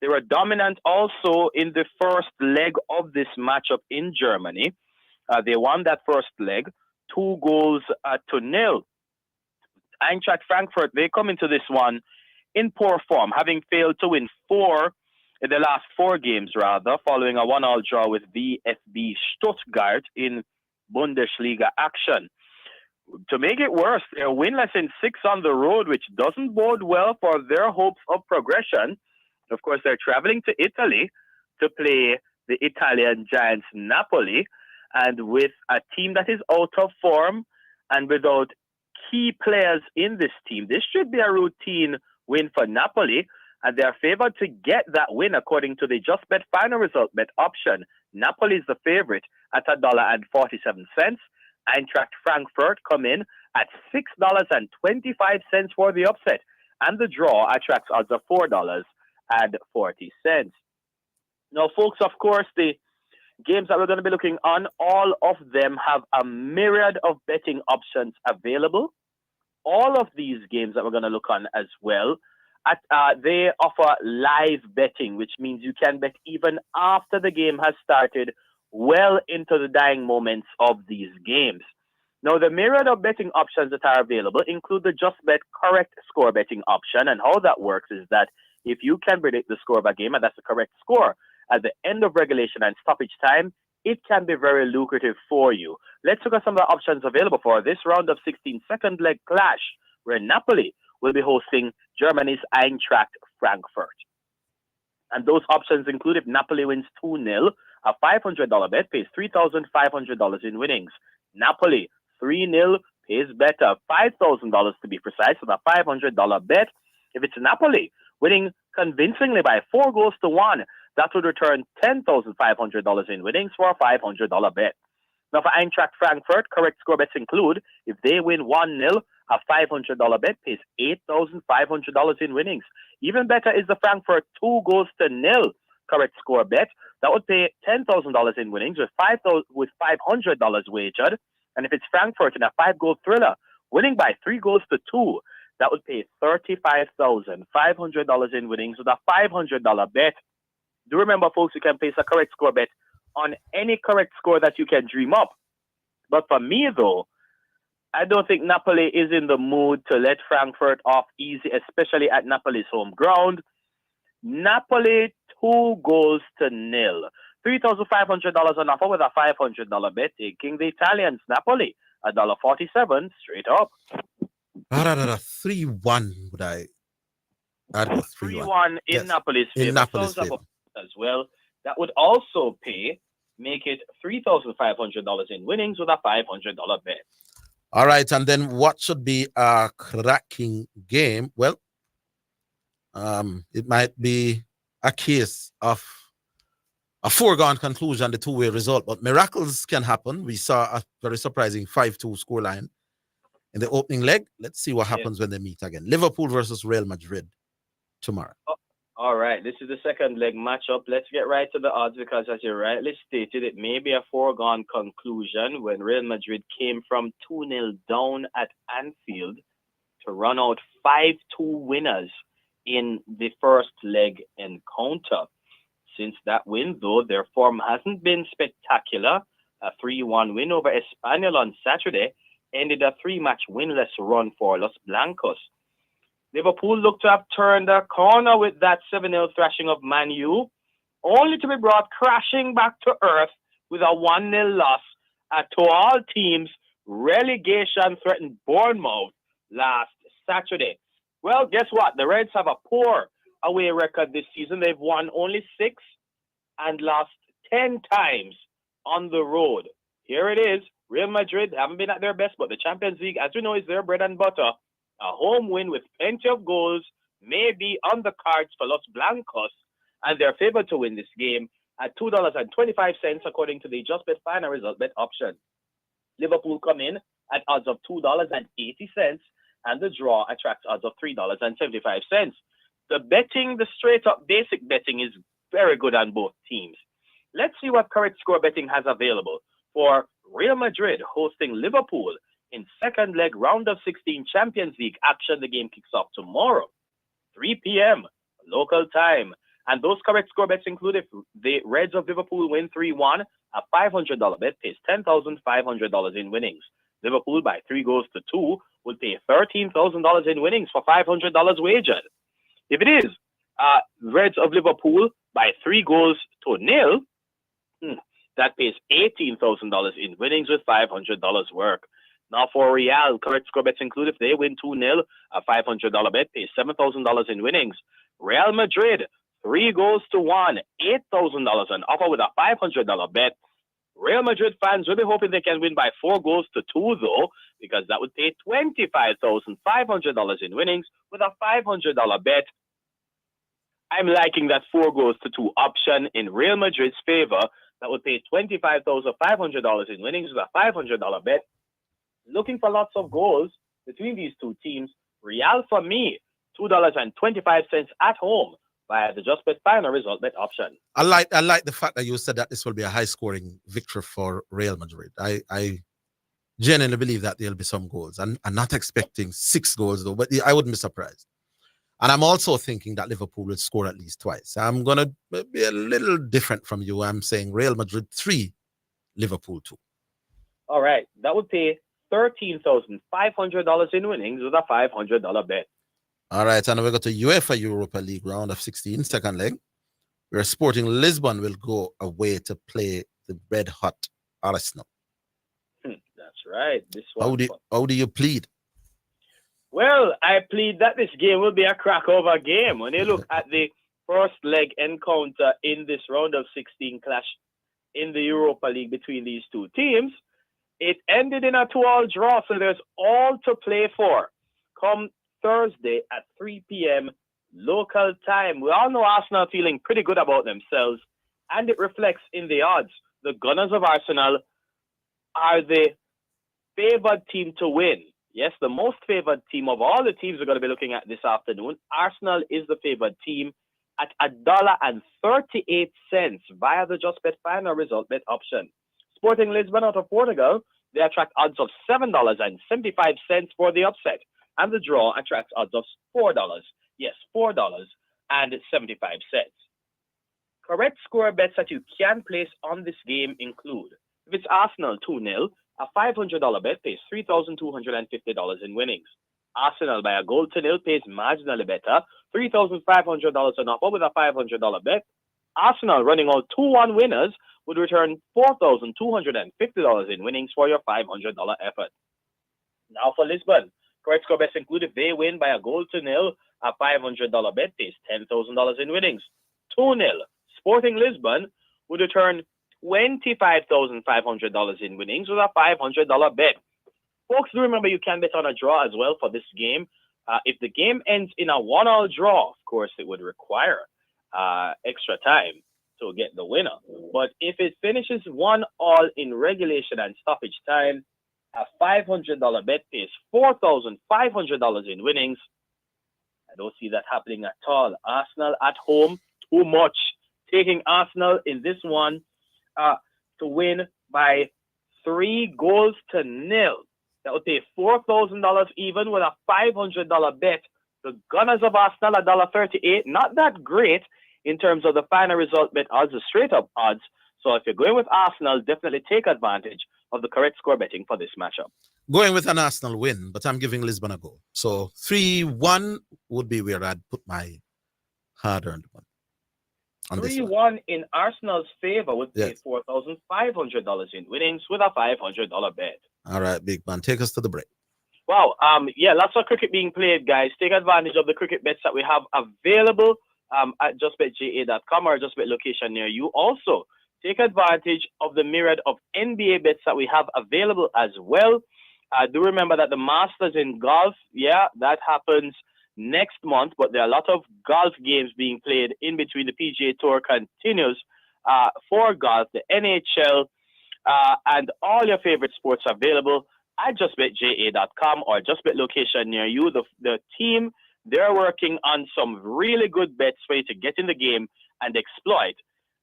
They were dominant also in the first leg of this matchup in Germany. They won that first leg, 2-0. Eintracht Frankfurt, they come into this one in poor form, having failed to win the last four games, following a 1-1 draw with VfB Stuttgart in Bundesliga action. To make it worse, they're winless in 6 on the road, which doesn't bode well for their hopes of progression. Of course, they're traveling to Italy to play the Italian giants Napoli, and with a team that is out of form and without key players in this team, this should be a routine win for Napoli, and they are favored to get that win according to the Just Bet final result bet option. Napoli is the favorite at $1.47. Eintracht Frankfurt come in at $6.25 for the upset, and the draw attracts odds of $4.40. Now, folks, of course, the games that we're going to be looking on, all of them have a myriad of betting options available. All of these games that we're going to look on as well, they offer live betting, which means you can bet even after the game has started, well into the dying moments of these games. Now, the myriad of betting options that are available include the Just Bet correct score betting option, and how that works is that if you can predict the score of a game, and that's the correct score, at the end of regulation and stoppage time, it can be very lucrative for you. Let's look at some of the options available for this round of 16 second leg clash, where Napoli will be hosting Germany's Eintracht Frankfurt. And those options include if Napoli wins 2-0, a $500 bet pays $3,500 in winnings. Napoli 3-0 pays better $5,000 to be precise, with a $500 bet. If it's Napoli winning convincingly by 4-1, that would return $10,500 in winnings for a $500 bet. Now, for Eintracht Frankfurt, correct score bets include if they win 1-0, a $500 bet pays $8,500 in winnings. Even better is the Frankfurt 2-0 correct score bet. That would pay $10,000 in winnings with $500 wagered. And if it's Frankfurt in a 5-goal thriller, winning by 3-2, that would pay $35,500 in winnings with a $500 bet. Do remember, folks, you can place a correct score bet on any correct score that you can dream up. But for me, though, I don't think Napoli is in the mood to let Frankfurt off easy, especially at Napoli's home ground. Napoli 2-0. $3,500 on offer with a $500 bet, taking the Italians, Napoli, $1.47 straight up. 3-1 would I'd go 3-1 in Napoli's favor. In Napoli's favor. As well. That would also make it $3,500 in winnings with a $500 bet. All right, and then what should be a cracking game? Well, it might be a case of a foregone conclusion, the two-way result, but miracles can happen. We saw a very surprising 5-2 scoreline in the opening leg. Let's see what happens when they meet again. Liverpool versus Real Madrid tomorrow. All right, this is the second leg matchup. Let's get right to the odds because, as you rightly stated, it may be a foregone conclusion when Real Madrid came from 2-0 down at Anfield to run out 5-2 winners in the first leg encounter. Since that win, though, their form hasn't been spectacular. A 3-1 win over Espanyol on Saturday ended a 3-match winless run for Los Blancos. Liverpool looked to have turned a corner with that 7-0 thrashing of Man U, only to be brought crashing back to earth with a 1-0 loss to all teams relegation-threatened Bournemouth last Saturday. Well, guess what? The Reds have a poor away record this season. They've won only 6 and lost 10 times on the road. Here it is. Real Madrid haven't been at their best, but the Champions League, as we know, is their bread and butter. A home win with plenty of goals may be on the cards for Los Blancos, and they're favored to win this game at $2.25 according to the Just Bet final result bet option. Liverpool come in at odds of $2.80, and the draw attracts odds of $3.75. The straight up basic betting is very good on both teams. Let's see what correct score betting has available for Real Madrid hosting Liverpool in second leg round of 16 Champions League action. The game kicks off tomorrow, 3 p.m. local time. And those correct score bets include if the Reds of Liverpool win 3-1, a $500 bet pays $10,500 in winnings. Liverpool by 3 goals to 2 would pay $13,000 in winnings for $500 wagered. If it is Reds of Liverpool by 3 goals to 0, that pays $18,000 in winnings with $500 work. Now for Real, correct score bets include if they win 2-0, a $500 bet pays $7,000 in winnings. Real Madrid, 3 goals to 1, $8,000 an offer with a $500 bet. Real Madrid fans will be hoping they can win by 4 goals to 2 though, because that would pay $25,500 in winnings with a $500 bet. I'm liking that 4 goals to 2 option in Real Madrid's favor. That would pay $25,500 in winnings with a $500 bet. Looking for lots of goals between these two teams. Real for me, $2.25 at home via the Just Bet final result bet option. I like the fact that you said that this will be a high scoring victory for Real Madrid. I genuinely believe that there'll be some goals. I'm not expecting 6 goals though, but I wouldn't be surprised. And I'm also thinking that Liverpool will score at least twice. I'm going to be a little different from you. I'm saying Real Madrid 3, Liverpool 2. All right. That would pay $13,500 in winnings with a $500 bet. All right. And we go to UEFA Europa League round of 16, second leg, where Sporting Lisbon will go away to play the red hot Arsenal. That's right. This one. How do you plead? Well, I plead that this game will be a crackover game. When you look at the first leg encounter in this round of 16 clash in the Europa League between these two teams, it ended in a 2-all draw, so there's all to play for. Come Thursday at 3 p.m. local time. We all know Arsenal feeling pretty good about themselves, and it reflects in the odds. The Gunners of Arsenal are the favored team to win. Yes, the most favored team of all the teams we're going to be looking at this afternoon. Arsenal is the favored team at $1.38 via the Just Bet final result bet option. Sporting Lisbon out of Portugal, they attract odds of $7.75 for the upset. And the draw attracts odds of $4. Yes, $4.75. Correct score bets that you can place on this game include, if it's Arsenal 2-0, a $500 bet pays $3,250 in winnings. Arsenal by a goal to 0 pays marginally better, $3,500 an offer with a $500 bet. Arsenal running out 2-1 winners would return $4,250 in winnings for your $500 effort. Now for Lisbon, correct score bets include if they win by a goal to 0, a $500 bet pays $10,000 in winnings. 2-0, Sporting Lisbon would return $25,500 in winnings with a $500 bet. Folks, do remember you can bet on a draw as well for this game. If the game ends in a 1-all draw, of course, it would require extra time to get the winner. But if it finishes 1-all in regulation and stoppage time, a $500 bet pays $4,500 in winnings. I don't see that happening at all. Arsenal at home, too much. Taking Arsenal in this one to win by 3 goals to 0. That would pay $4,000 even with a $500 bet The Gunners of Arsenal $1.38. Not that great in terms of the final result bet odds, the straight up odds. So if you're going with Arsenal, definitely take advantage of the correct score betting for this matchup. Going with an Arsenal win, but I'm giving Lisbon a go. So 3-1 would be where I'd put my hard-earned one. 3-1 in Arsenal's favor would pay $4,500 in winnings with a $500 bet. All right, big man. Take us to the break. Wow. Yeah, lots of cricket being played, guys. Take advantage of the cricket bets that we have available at justbetja.com or just bet location near you. Also, take advantage of the myriad of NBA bets that we have available as well. Do remember that the Masters in golf, that happens next month, but there are a lot of golf games being played in between. The PGA Tour continues for golf, the NHL, and all your favorite sports available at justbetja.com or just bet location near you. The team, they're working on some really good bets for you to get in the game and exploit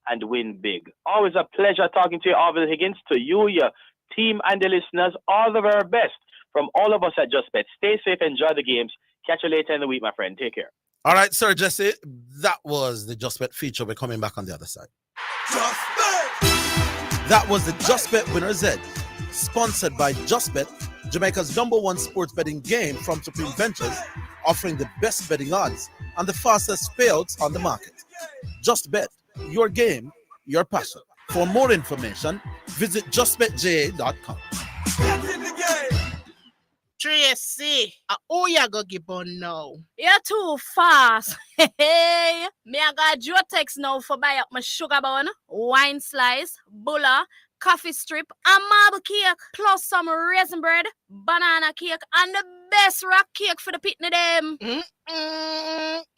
and win big. Always a pleasure talking to you, ORVILLE Higgins, to you, your team, and the listeners. All the very best from all of us at Just Bet. Stay safe, enjoy the games. Catch you later in the week, my friend. Take care. All right, Sir Jesse, that was the Just Bet feature. We're coming back on the other side. Just Bet! That was the Just Bet Winner's Edge, sponsored by Just Bet, Jamaica's #1 sports betting game from Supreme Ventures, offering the best betting odds and the fastest payouts on the market. Just Bet, your game, your passion. For more information, visit justbetja.com. Tracy, who you go give on now? You're too fast. Hey, me I got your text now for buy up my sugar bun, wine slice, bulla, coffee strip, and marble cake, plus some raisin bread, banana cake, and the best rock cake for the pitney them.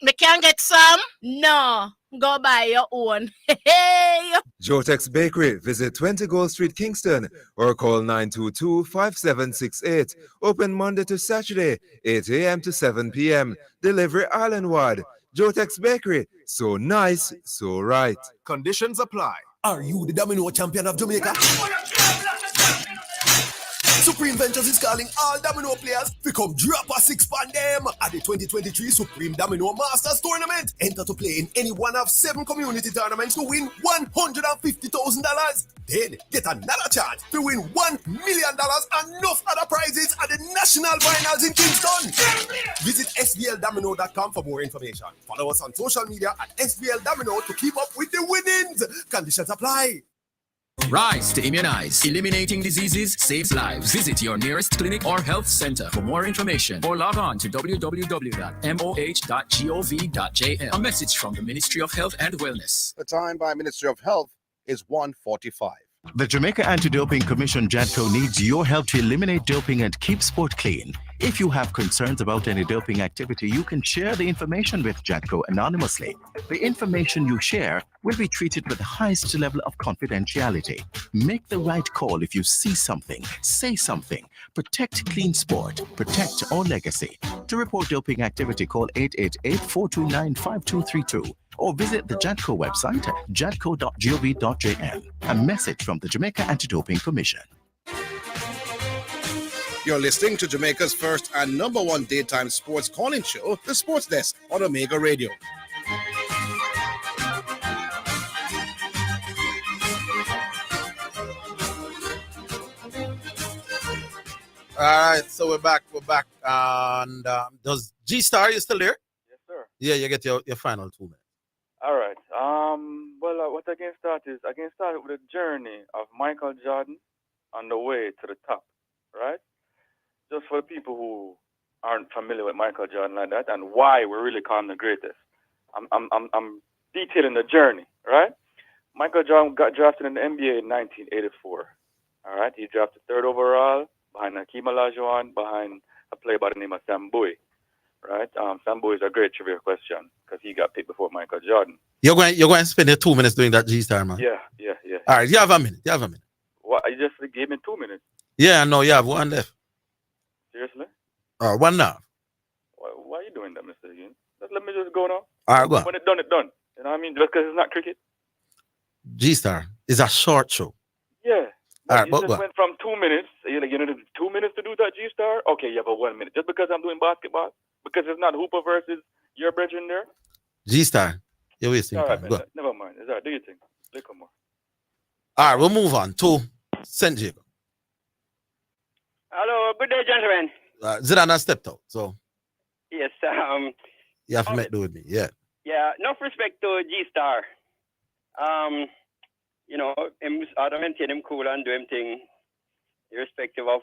Me can get some? No, go buy your own. Hey. Jotex Bakery. Visit 20 Gold Street, Kingston, or call 922-5768. Open Monday to Saturday, 8 a.m. to 7 p.m. Delivery island-wide. Jotex Bakery. So nice, so right. Conditions apply. Are you the domino champion of Jamaica? Supreme Ventures is calling all domino players to come drop a six on them at the 2023 Supreme Domino Masters Tournament. Enter to play in any one of 7 community tournaments to win $150,000. Then get another chance to win $1 million and enough other prizes at the National Finals in Kingston. Visit sbldomino.com for more information. Follow us on social media at sbldomino to keep up with the winnings. Conditions apply. Rise to immunize. Eliminating diseases saves lives. Visit your nearest clinic or health center for more information or log on to www.moh.gov.jm. A message from the Ministry of Health and Wellness. The time by Ministry of Health is 1:45. The Jamaica Anti-Doping Commission JADCO needs your help to eliminate doping and keep sport clean. If you have concerns about any doping activity, you can share the information with JADCO anonymously. The information you share will be treated with the highest level of confidentiality. Make the right call if you see something, say something. Protect clean sport. Protect our legacy. To report doping activity, call 888-429-5232 or visit the JADCO website at jadco.gov.jm. A message from the Jamaica Anti-Doping Commission. You're listening to Jamaica's first and #1 daytime sports calling show, The Sports Desk on Omega Radio. All right, so we're back. And does G-Star, you still there? Yes, sir. Yeah, you get your final 2 minutes. All right. What I can start with a journey of Michael Jordan on the way to the top, right? Just for the people who aren't familiar with Michael Jordan like that and why we really call him the greatest. I'm detailing the journey, right? Michael Jordan got drafted in the NBA in 1984. All right, he drafted 3rd overall behind Hakeem Olajuwon, behind a player by the name of Sam Bowie. Right? Sam Bowie is a great trivia question because he got picked before Michael Jordan. You're going to spend your 2 minutes doing that, G-Star, man. Yeah. All right, you have a minute. What? You just gave me 2 minutes. Yeah, no, you have one left. Seriously? One now. Why are you doing that, Mr. Higgins? Let me just go now. All right, go on. When it's done, it's done. You know what I mean? Just because it's not cricket. G-Star is a short show. Yeah. All right, you just went from 2 minutes. You know, 2 minutes to do that, G-Star? Okay, yeah, but 1 minute. Just because I'm doing basketball, Because it's not Hooper versus your brethren there. G-Star, you're wasting All right, time. man. Go. Never mind. It's all right. Do your thing. Little more. All right, we'll move on to St. Jacob. Hello, good day, gentlemen. Zidane has stepped out, so Yes, you have to make do with me. Yeah. yeah, enough respect to G-Star. You know, him ought to maintain him cool and do him thing, irrespective of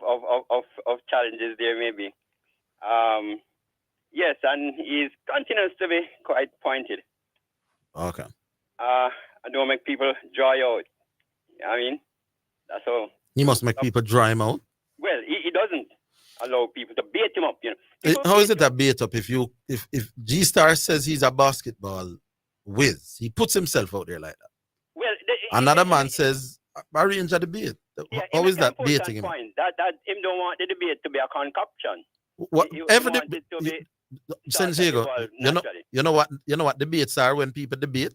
challenges there may be. Yes, and he continues to be quite pointed. Okay. I don't make people dry out. I mean, that's all. He must make people dry him out. Well, he doesn't allow people to bait him up, you know. How is it a bait up if G-Star says he's a basketball whiz? He puts himself out there like that. Well, Another man says, arrange a debate. How is that baiting him? Point that him don't want the debate to be a concoction. What He every want it to be Sensigo, you know what debates are when people debate?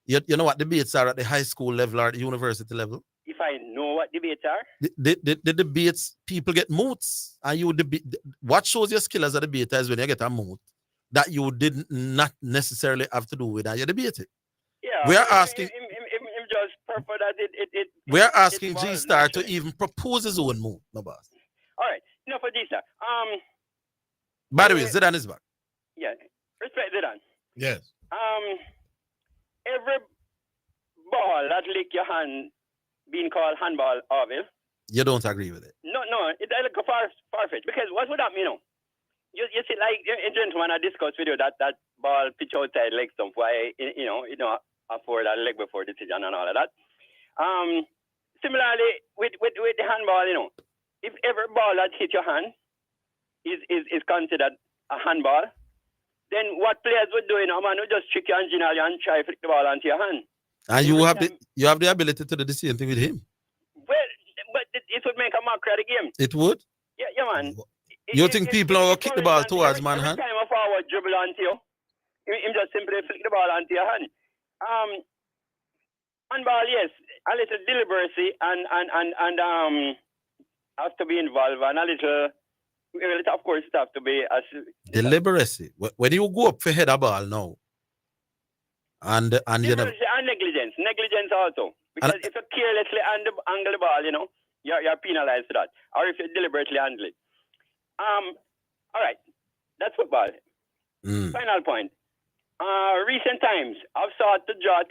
You know what debates are at the high school level or the university level? If I know what debates are, The debates, people get moots. And you debate. What shows your skill as a debater is when you get a moot that you did not necessarily have to do with that you debate it. yeah, We are asking. him just prefer that it We are asking involves G-Star to naturally. even propose his own moot, no boss. All right, enough for G-Star. By the way, Zidane is back. Yeah, respect Zidane. Yes. Every ball that lick your hand being called handball, ORVILLE. You don't agree with it. No, it look far-fetched because what would that mean? You see, like a gentleman I discussed with you that ball pitch outside leg stump, why you know afford that leg before decision and all of that. Similarly with the handball, you know, if every ball that hit your hand is considered a handball, then what players would do, you know, man, would just trick you and try to flick the ball onto your hand. And you have the ability to do the same thing with him. Well, but it would make a mockery of the game. It would. Yeah, man. You think people are gonna kick the ball towards man hand? Every time a forward dribble onto you, him just simply flick the ball onto your hand. Handball, yes, a little deliberacy and has to be involved and a little. Well, of course, it has to be as Deliberacy. When you go up for head a ball now, and you know, and negligence also. Because if you carelessly angle the ball, you know, you're penalized for that. Or if you deliberately handle it. All right, that's football. Final point. Recent times, I've sought to draw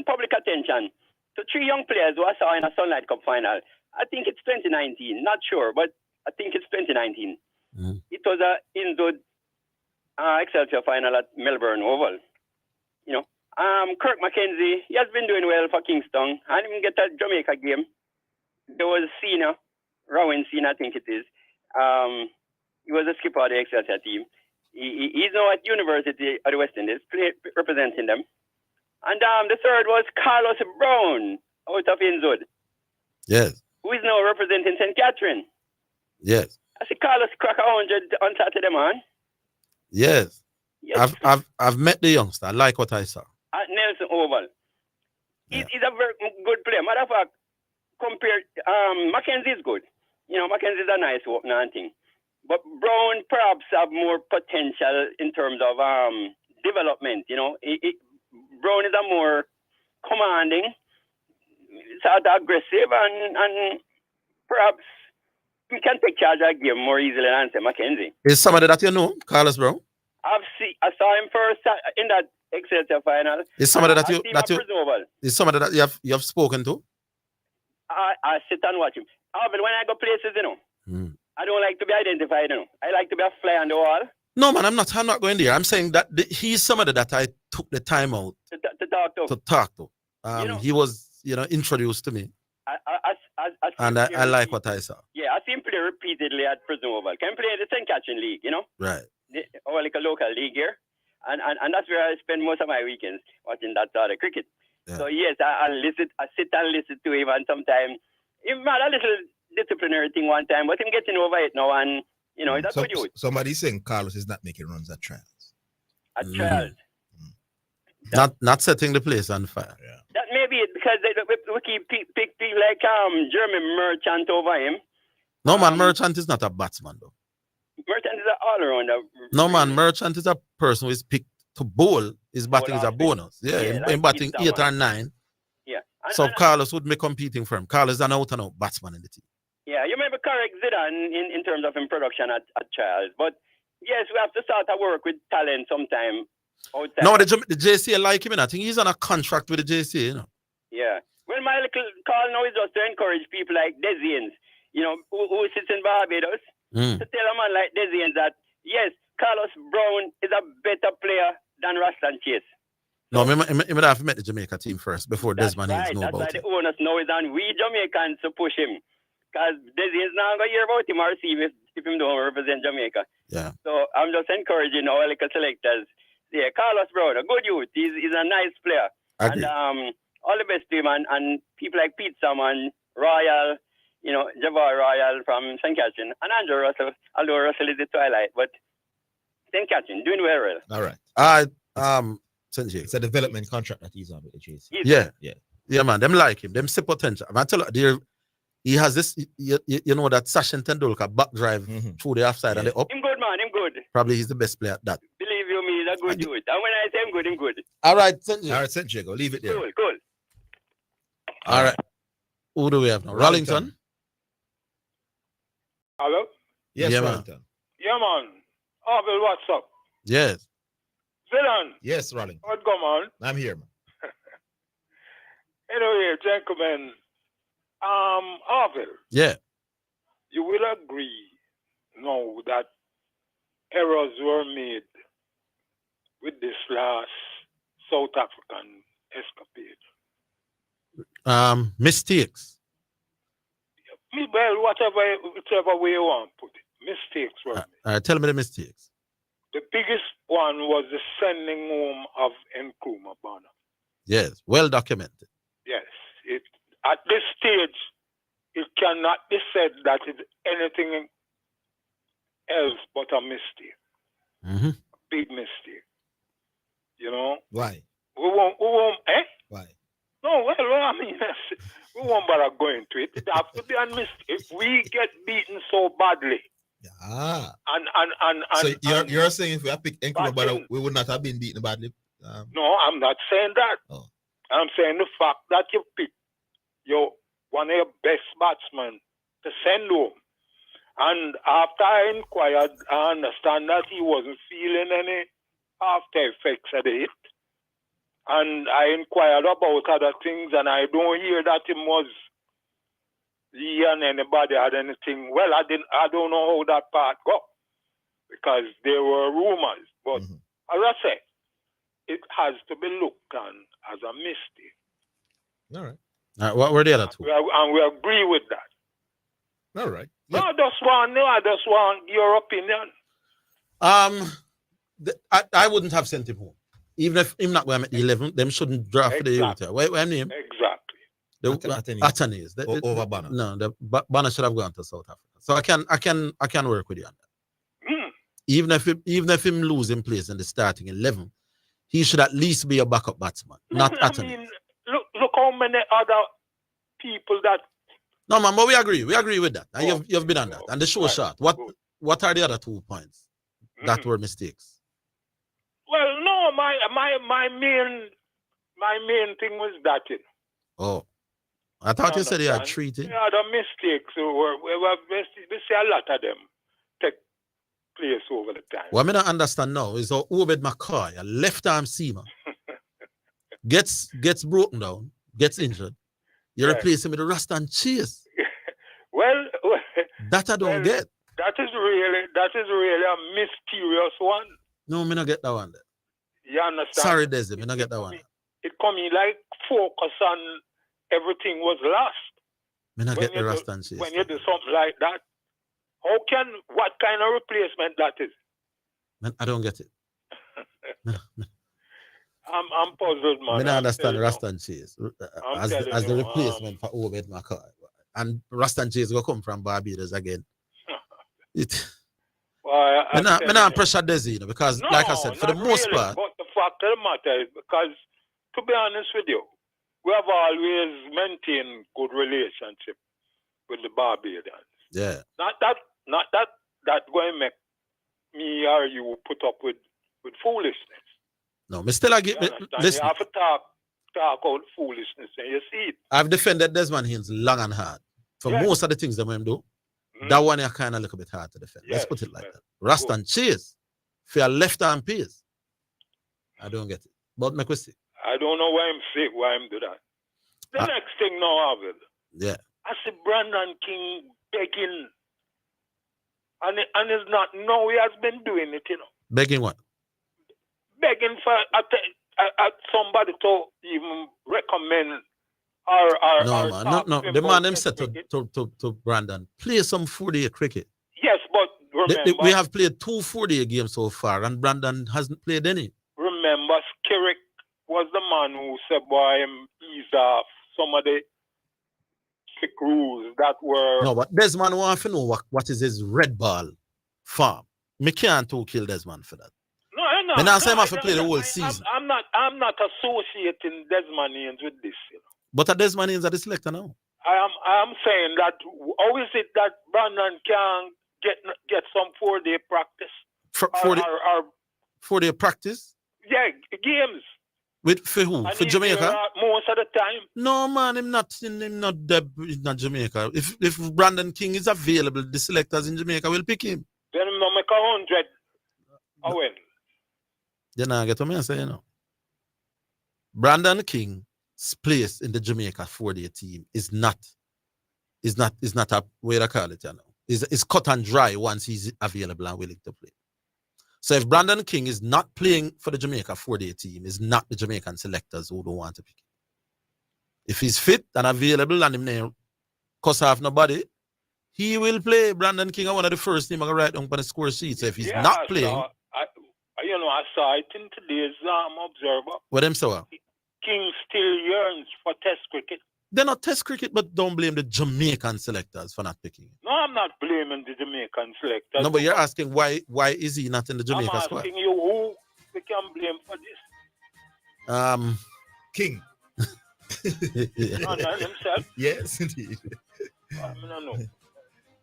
public attention, to 3 young players who I saw in a Sunlight Cup final. I think it's 2019, not sure, but I think it's 2019. It was a Inwood Excelsior final at Melbourne Oval. You know, Kirk McKenzie, he has been doing well for Kingston. I didn't get a Jamaica game. There was Cena, Rowan Cena, I think it is. He was a skipper of the Excelsior team. He's now at University of the West Indies, representing them. And the third was Carlos Brown out of Inwood. Yes. Who is now representing St. Catherine. Yes. I see Carlos crack 100 on Saturday, man. Yes. I've met the youngster. I like what I saw. At Nelson Oval. He's a very good player. Matter of fact, compared, Mackenzie is good. You know, Mackenzie is a nice opener and thing. But Brown perhaps have more potential in terms of development. You know, Brown is a more commanding, sort of aggressive, and perhaps he can take charge of the game more easily than say Mackenzie. Is somebody that you know, Carlos Brown? I saw him first in that Excelsior final. Is somebody that Is somebody that you have spoken to? I sit and watch him. But when I go places, you know, I don't like to be identified. You know, I like to be a fly on the wall. No, man, I'm not going there. I'm saying that he's somebody that I took the time out to talk to. You know, he was, you know, introduced to me. I like what I saw. Yeah, I see him play repeatedly at Prison Oval. Can play in the St. Catherine League, you know? Right. Or like a local league here. And that's where I spend most of my weekends, watching that sort of cricket. Yeah. So yes, I sit and listen to him, and sometimes he had a little disciplinary thing one time, but him getting over it now, and you know, that's what you do. Somebody's saying Carlos is not making runs at trials. At trials. Not setting the place on fire. Yeah. That may be it, because we keep pick people like Jeremy Merchant over him. No, man, Merchant is not a batsman, though. Merchant is an all-rounder. No, man, Merchant is a person who is picked to bowl. His batting is a bonus. Yeah, in batting 8 or 9. Yeah. So Carlos would be competing for him. Carlos is an out-and-out batsman in the team. Yeah, you may be correct, Zidane, in terms of in production at Charles. But yes, we have to start to work with talent sometime outside. No, the JCA like him, and I think he's on a contract with the JCA, you know. Yeah. Well, my little call now is just to encourage people like Desians, you know, who sits in Barbados, to tell a man like Desians that, yes, Carlos Brown is a better player than Rastan Chase. No, I have met the Jamaica team first before Desmond Hayes know about That's it. why the onus now is on we Jamaicans to push him. Because Desians not going to hear about him or see if him don't represent Jamaica. Yeah. So I'm just encouraging our little selectors. Yeah, Carlos Brown, a good youth. He's a nice player. Agreed. And all the best to him and people like Pete Salmon, Royal, you know, Javar Royal from St. Catherine, and Andrew Russell, although Russell is the twilight, but St. Catherine, doing very well. All right. St. It's a development contract that he's on with the JC. Yeah, man. Them like him. Them see potential. I tell you, he has this, you know, that Sachin Tendulkar back drive through the offside and the up. Him good, man. Him good. Probably he's the best player at that. Believe you me, he's a good dude. And when I say him good, him good. All right, St. All right, St. Jago. Leave it there. Cool. All right. Who do we have now? Rollington. Hello? Yes, Yeah, man. Rollington. Yeah, man. Orville, what's up? Yes. Zidane. Yes, Rollington. What's going on? I'm here, man. Anyway, gentlemen, Orville, Yeah. you will agree now that errors were made with this last South African escapade. Mistakes. Well, whichever way you want to put it, mistakes were made. Tell me the mistakes. The biggest one was the sending home of Nkrumah Bonner. Yes, well documented. Yes, at this stage, it cannot be said that it's anything else but a mistake. Mm-hmm. A big mistake. You know? Why? We won't, eh? Why? No, well, I mean, we won't bother going to it. It has to be a mistake. If we get beaten so badly. Ah. And you're saying if we had picked Nkrumah Bonner, we would not have been beaten badly? No, I'm not saying that. Oh. I'm saying the fact that you picked one of your best batsmen to send home. And after I inquired, I understand that he wasn't feeling any after effects of the hit. And I inquired about other things, and I don't hear that he and anybody had anything. Well, I don't know how that part got, because there were rumors. But as I said, it has to be looked on as a mistake. All right. What were the other two? And we agree with that. All right. No, I just want your opinion. I wouldn't have sent him home. Even if him not going to 11, them shouldn't draft for the youth. Where name? Exactly. The Atenes. Over Bonner. No, the Bonner should have gone to South Africa. So I can work with you on that. Even if him losing place in the starting 11, he should at least be a backup batsman, not Atenes. I mean, look how many other people that. No, man, but we agree. We agree with that. And you've been on that. And the show shot. What are the other 2 points that were mistakes? Well, no, my main thing was that. Oh, I thought you said you had 3 things. Yeah, the mistakes we see a lot of them take place over the time. What I don't understand now is how Obed McCoy, a left-arm seamer, gets broken down, gets injured. You replace him with a Rastan Chase. Well, that I don't get. That is really a mysterious one. No, me not get that one. You understand? Sorry, Desi, me not get that one. It coming like focus on everything was lost. Me not get the Rastan Chase. When you do something like that, what kind of replacement that is? Man, I don't get it. I'm puzzled, man. I don't understand Rastan Chase as the replacement for Obed McCoy. And Rastan Chase will come from Barbados again. I'm not pressure Desi, you know, because like I said, for the most part. But the fact of the matter is, because to be honest with you, we have always maintained good relationship with the Barbadians. Yeah. Not that going to make me or you put up with foolishness. No, me still You listen. have to talk out foolishness and you see it. I've defended Desmond Haynes long and hard for most of the things that we do. That one is kind of a little bit hard to defend. Let's put it like that. Rust and Chase for your left hand pace. I don't get it. But my question. I don't know why I'm sick, why I'm do that. The next thing now, Arville. Yeah. I see Brandon King begging. And it's not, no, he has been doing it, you know. Begging what? Begging for somebody to even recommend or No. The man them said to Brandon, play some 4-day cricket. Yes, but remember, we have played 2 4-day games so far, and Brandon hasn't played any. Remember, Skirrick was the man who said, boy, ease off some of the sick rules that were... No, but Desmond wants to know what is his red ball farm. Me can't kill Desmond for that. No, I know. And I say I have to play the whole season. I'm not associating Desmond Haynes with this, you know. But Desmond Haynes are the selector now. I am saying that how is it that Brandon can get some 4-day practice? 4-day practice? Yeah, games. For who? For Jamaica? Most of the time. No, man, him not Jamaica. If Brandon King is available, the selectors in Jamaica will pick him. Then him not make 100. How well? Then I get what I say, you know. Brandon King's place in the Jamaica 4-day team is not a way to call it, you know. It's cut and dry once he's available and willing to play. So if Brandon King is not playing for the Jamaica 4-day team, it's not the Jamaican selectors who don't want to pick him. If he's fit and available and him name cuss off nobody, he will play. Brandon King are one of the first team I can write down on the score sheet. So if he's not playing... I saw it in today's Observer. What them say? King still yearns for Test cricket. They're not Test cricket, but don't blame the Jamaican selectors for not picking him. No, I'm not blaming the Jamaican selectors. No, but you're asking why is he not in the Jamaica squad? I'm asking you who we can blame for this. King. Not himself. Yes, indeed. I don't know.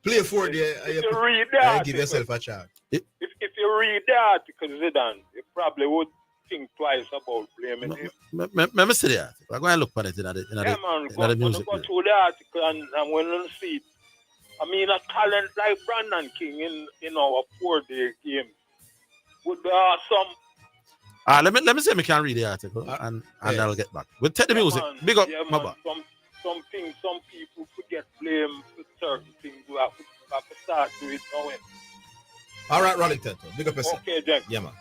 Play 4-day. If you read the article, give yourself a chance. If you read the article, Zidane, you probably would think twice about blaming him. Let me see the article. I'm going to look at it in the music. Go through the article and when you see it, I mean, a talent like Brandon King in our 4-day game would be awesome. Let me see if I can read the article and I'll get back. We'll take the music. Big up, my boy. Some people could get blamed for certain things. We have to start doing it now. All right, Rollington. Big up yourself. Okay, Jack. Yeah, man.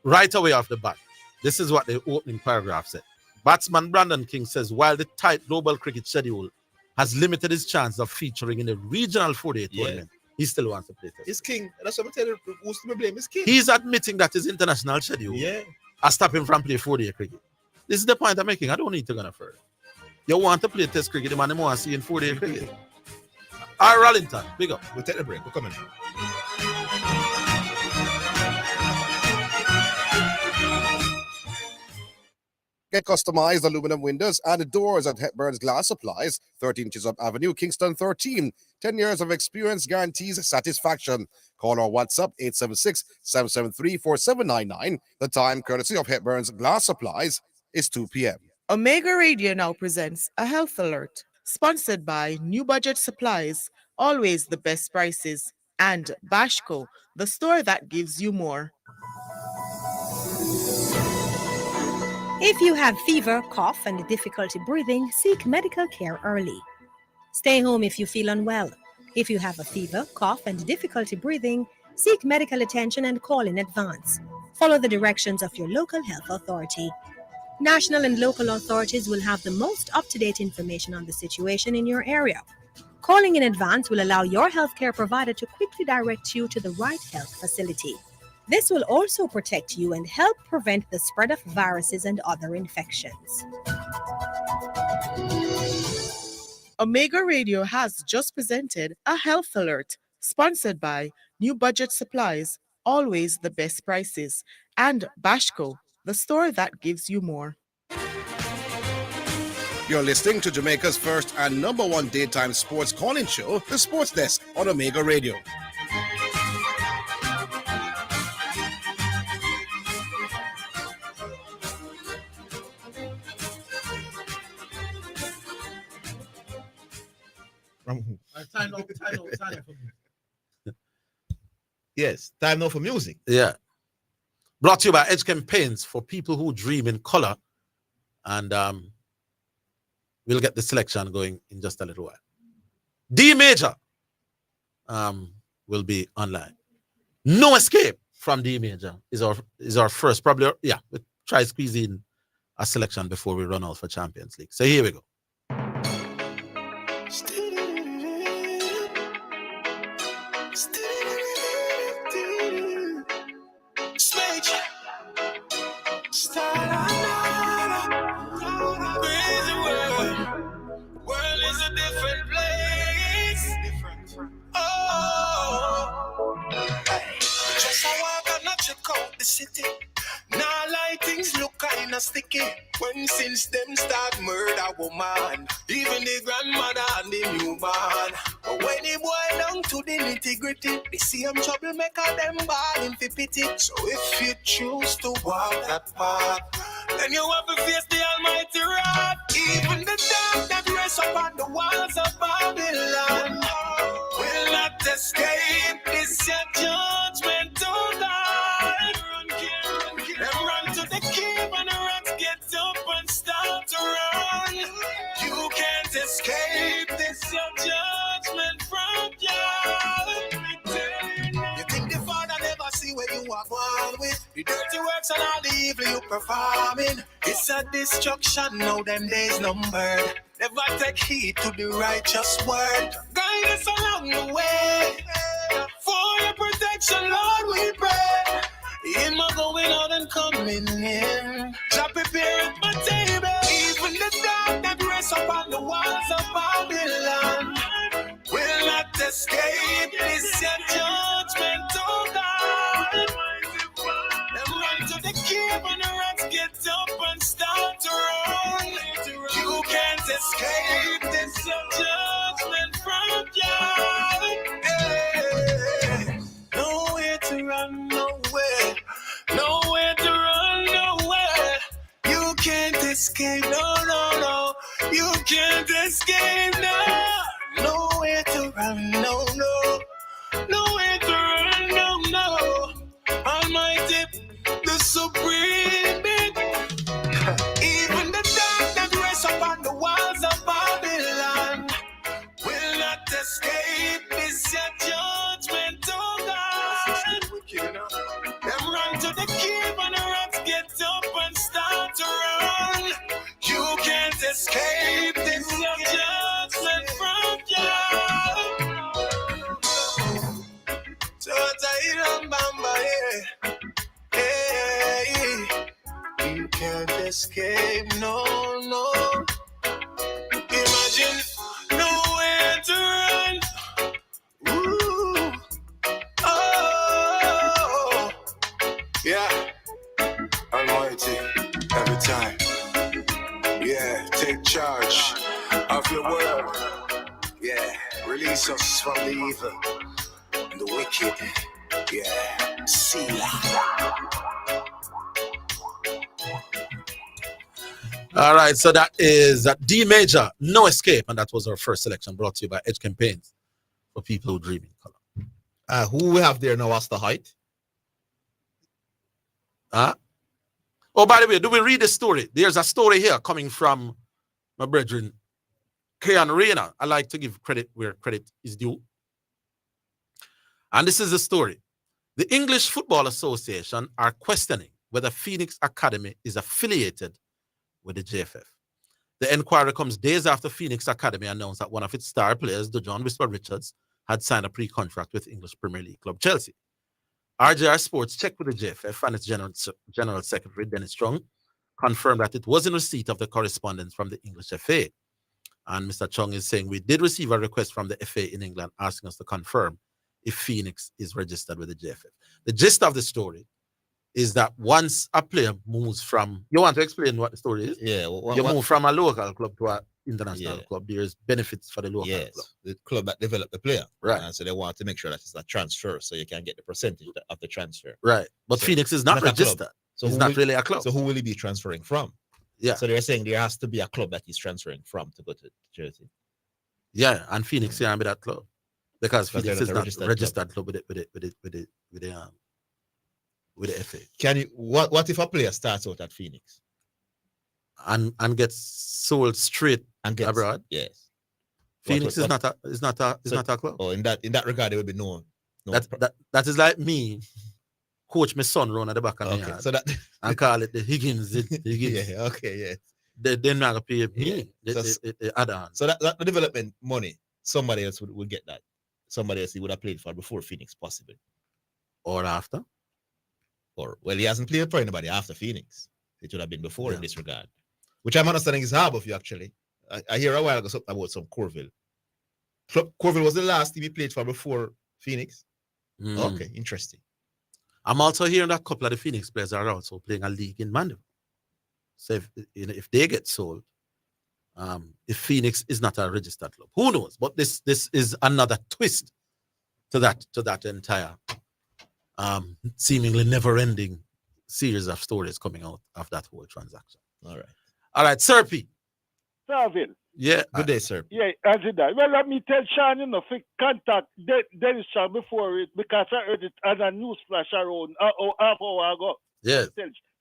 Right away off the bat, this is what the opening paragraph said. Batsman Brandon King says, while the tight global cricket schedule has limited his chance of featuring in the regional 4-day tournament, he still wants to play Test. It's King. That's what I'm telling you. Who's to blame? It's King. He's admitting that his international schedule has stopped him from playing 4-day cricket. This is the point I'm making. I don't need to go no further. You want to play Test cricket, the man want to see in 4-day cricket. All right, Rollington, big up. We'll take a break. We're coming. Get customized aluminum windows and doors at Hepburn's Glass Supplies, 13 Chisholm Avenue, Kingston 13. 10 years of experience guarantees satisfaction. Call or WhatsApp 876-773-4799. The time, courtesy of Hepburn's Glass Supplies, is 2 p.m. Omega Radio now presents a health alert, sponsored by New Budget Supplies, always the best prices, and Bashco, the store that gives you more. If you have fever, cough, and difficulty breathing, seek medical care early. Stay home if you feel unwell. If you have a fever, cough, and difficulty breathing, seek medical attention and call in advance. Follow the directions of your local health authority. National and local authorities will have the most up-to-date information on the situation in your area. Calling in advance will allow your healthcare provider to quickly direct you to the right health facility. This will also protect you and help prevent the spread of viruses and other infections. Omega Radio has just presented a health alert, sponsored by New Budget Supplies, always the best prices, and Bashco, the store that gives you more. You're listening to Jamaica's first and number one daytime sports calling show, The Sports Desk on Omega Radio. From who? Time now for Yes, time now for music. Yeah. Brought to you by Edge Campaigns for people who dream in color. And we'll get the selection going in just a little while. D Major will be online. No Escape from D Major is our first, probably, yeah, we'll try squeeze in a selection before we run out for Champions League. So here we go. World is a different place. Oh, just a walk and a check out the city. Now lightings look kinda sticky. When since them start murder woman, even the grandmother and the newborn. But when it boil down to the nitty gritty, the same troublemaker them balling for pity. So if you choose to walk that path, then you have to face the almighty wrath. Even the dark that rests upon the walls of Babylon will not escape this your judgment, oh God. Them run to the cave and the rocks get up and start to run. You can't escape this your judgment from God. You think the Father never see where you are born with? The dirty works and all the evil you performing. It's a destruction, now them days numbered. Never take heed to the righteous word. Guide us along the way. For your protection, Lord, we pray. In my going out and coming in, shall prepare at my table. Even the dark that rests upon the walls of Babylon will not escape this your judgment, oh God. Them run to the cave and the rocks get up and start to run. You can't escape this your judgment from God. Hey. Nowhere to run, nowhere. Nowhere to run, nowhere. You can't escape, no, no, no. You can't escape, no. Nowhere to run, no, no. Nowhere to run, no, no. Almighty, the supreme being. Even the dark that rests upon the walls of Babylon will not escape this your judgment, oh God. Them run to the cave and the rocks get up and start to run. You can't escape this your judgment from God. So Bamba, yeah. Hey, you can't escape, no, no. Imagine nowhere to run. Ooh. Oh, yeah. Almighty, every time. Yeah, take charge of your world. Yeah, release us from the evil and the wicked. Yeah, Selah. All right, so that is D Major, No Escape, and that was our first selection brought to you by Edge Campaigns for people who dream in color. Who we have there now? What's the height? Oh, by the way, do we read the story? There's a story here coming from my brethren, Kay and Reina. I like to give credit where credit is due. And this is the story. The English Football Association are questioning whether Phoenix Academy is affiliated with the JFF. The inquiry comes days after Phoenix Academy announced that one of its star players, Dejon Whisper Richards, had signed a pre-contract with English Premier League club Chelsea. RJR Sports checked with the JFF and its General Secretary, Dennis Strong, confirmed that it was in receipt of the correspondence from the English FA. And Mr. Chung is saying, we did receive a request from the FA in England asking us to confirm if Phoenix is registered with the JFF. The gist of the story is that once a player moves from, you want to explain what the story is? Yeah. You move from a local club to an international club, there's benefits for the local club. The club that developed the player. Right. So they want to make sure that it's a transfer so you can get the percentage of the transfer. Right. But so Phoenix is not registered. So it's not really a club. So who will he be transferring from? Yeah. So they're saying there has to be a club that he's transferring from to go to Jersey. Yeah, and Phoenix can't be that club because But Phoenix they're is not a not registered club with the FA. Can you what if a player starts out at Phoenix and gets sold straight and gets abroad? Yes. Phoenix is not a club. Oh, in that regard, there will be no. That is like me coach my son run at the back of my yard. So that and call it the Higgins. Higgins. Yeah, okay, yeah. They're not gonna pay me. Yeah. The add-on. So that the development money, somebody else would get that. Somebody else he would have played for before Phoenix, possibly. Or after. Or well, he hasn't played for anybody after Phoenix. It would have been before in this regard. Which I'm understanding is hard of you actually. I hear a while ago something about some Corville. Corville was the last team he played for before Phoenix. Okay, interesting. I'm also hearing that a couple of the Phoenix players are also playing a league in Mandeville. So if they get sold, if Phoenix is not a registered club, who knows? But this is another twist to that entire seemingly never-ending series of stories coming out of that whole transaction. All right, Serpy. Serville. Yeah. Good day, sir. Yeah, as it does. Well, let me tell Sean, for contact Dennis Sean before it, because I heard it as a news flash around half hour ago. Yes.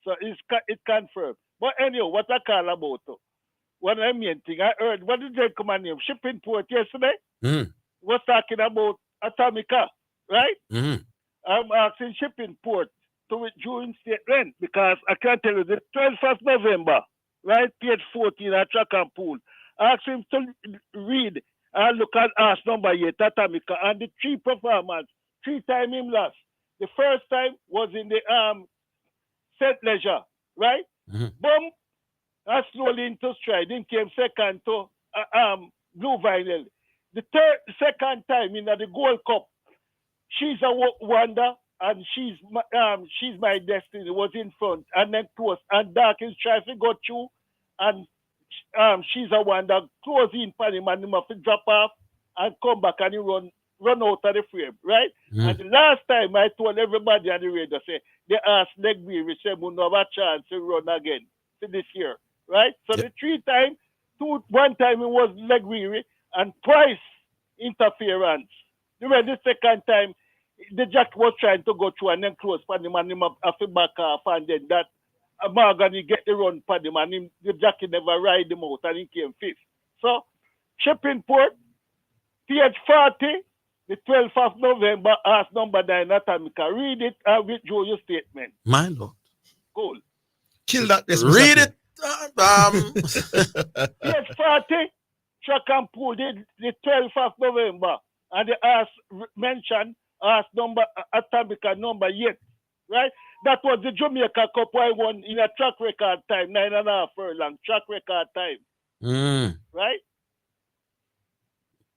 So it's confirmed. But anyway, what I call about one of the main thing I heard, what did they come on name? Shipping port yesterday? Was talking about Atomica, right? I'm asking shipping port to withdraw state rent because I can tell you the 12th of November, right? Page 14 at Track and Pool. I asked him to read and look at ask number 8 Atomica and the 3 performance, 3 times him lost. The first time was in the St. Leisure, right? Boom, I slowly into stride. Then came second to Blue Vinyl. The second time in the Gold Cup, she's a wonder and she's my destiny. Was in front and then close and Dark is trying to go through and she's a wonder. Close in for him and him have to drop off and come back and he run out of the frame, right? And the last time I told everybody on the radio, say they asked Legby, we said we no have a chance to run again for this year, right? So the 3 times, one time it was Legby and twice interference. The second time the jack was trying to go through and then close for him and him have to back off and then that Morgan he get the run for him and the jack never ride him out and he came 5th. So shipping port, page 40, the 12th of November, ask number 9 Atomica. Read it and withdraw your statement. My Lord. Cool. Kill that. Read it. Page 40, Track and Pool, the 12th of November. And the ask mention ask number Atomica number 8. Right? That was the Jamaica Cup I won in a track record time, 9.5 furlong, track record time. Right?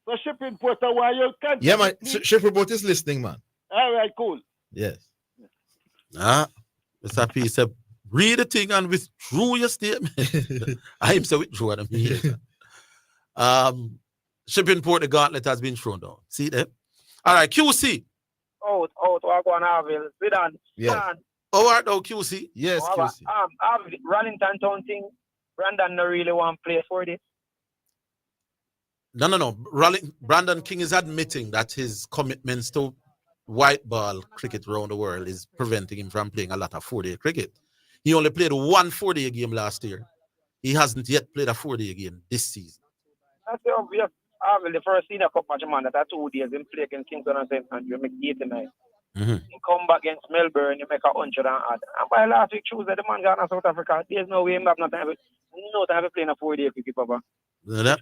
So shipping port, why you can't. Yeah, man. Shipping port is listening, man. All right, cool. Yes. Mr. P said, read the thing and withdraw your statement. I am so withdraw what I mean. Shipping port, the gauntlet has been thrown down. See that? All right, QC. Out, Wagwan Harville. ZIDANE. Yes. Oh, right, now, QC. Yes, QC. Rollington Town thing. Brandon no really want to play for this. No. Brandon King is admitting that his commitments to white ball cricket around the world is preventing him from playing a lot of 4-day cricket. He only played one 4-day game last year. He hasn't yet played a 4-day game this season. That's obvious. The first senior cup match, man, that 2 days in play against Kingston and St. Andrew, make 89. He come back against Melbourne, he make 100 and odd. And by last week Tuesday, the man got to South Africa. There's no way him have no time to play in a 4-day cricket, Papa. The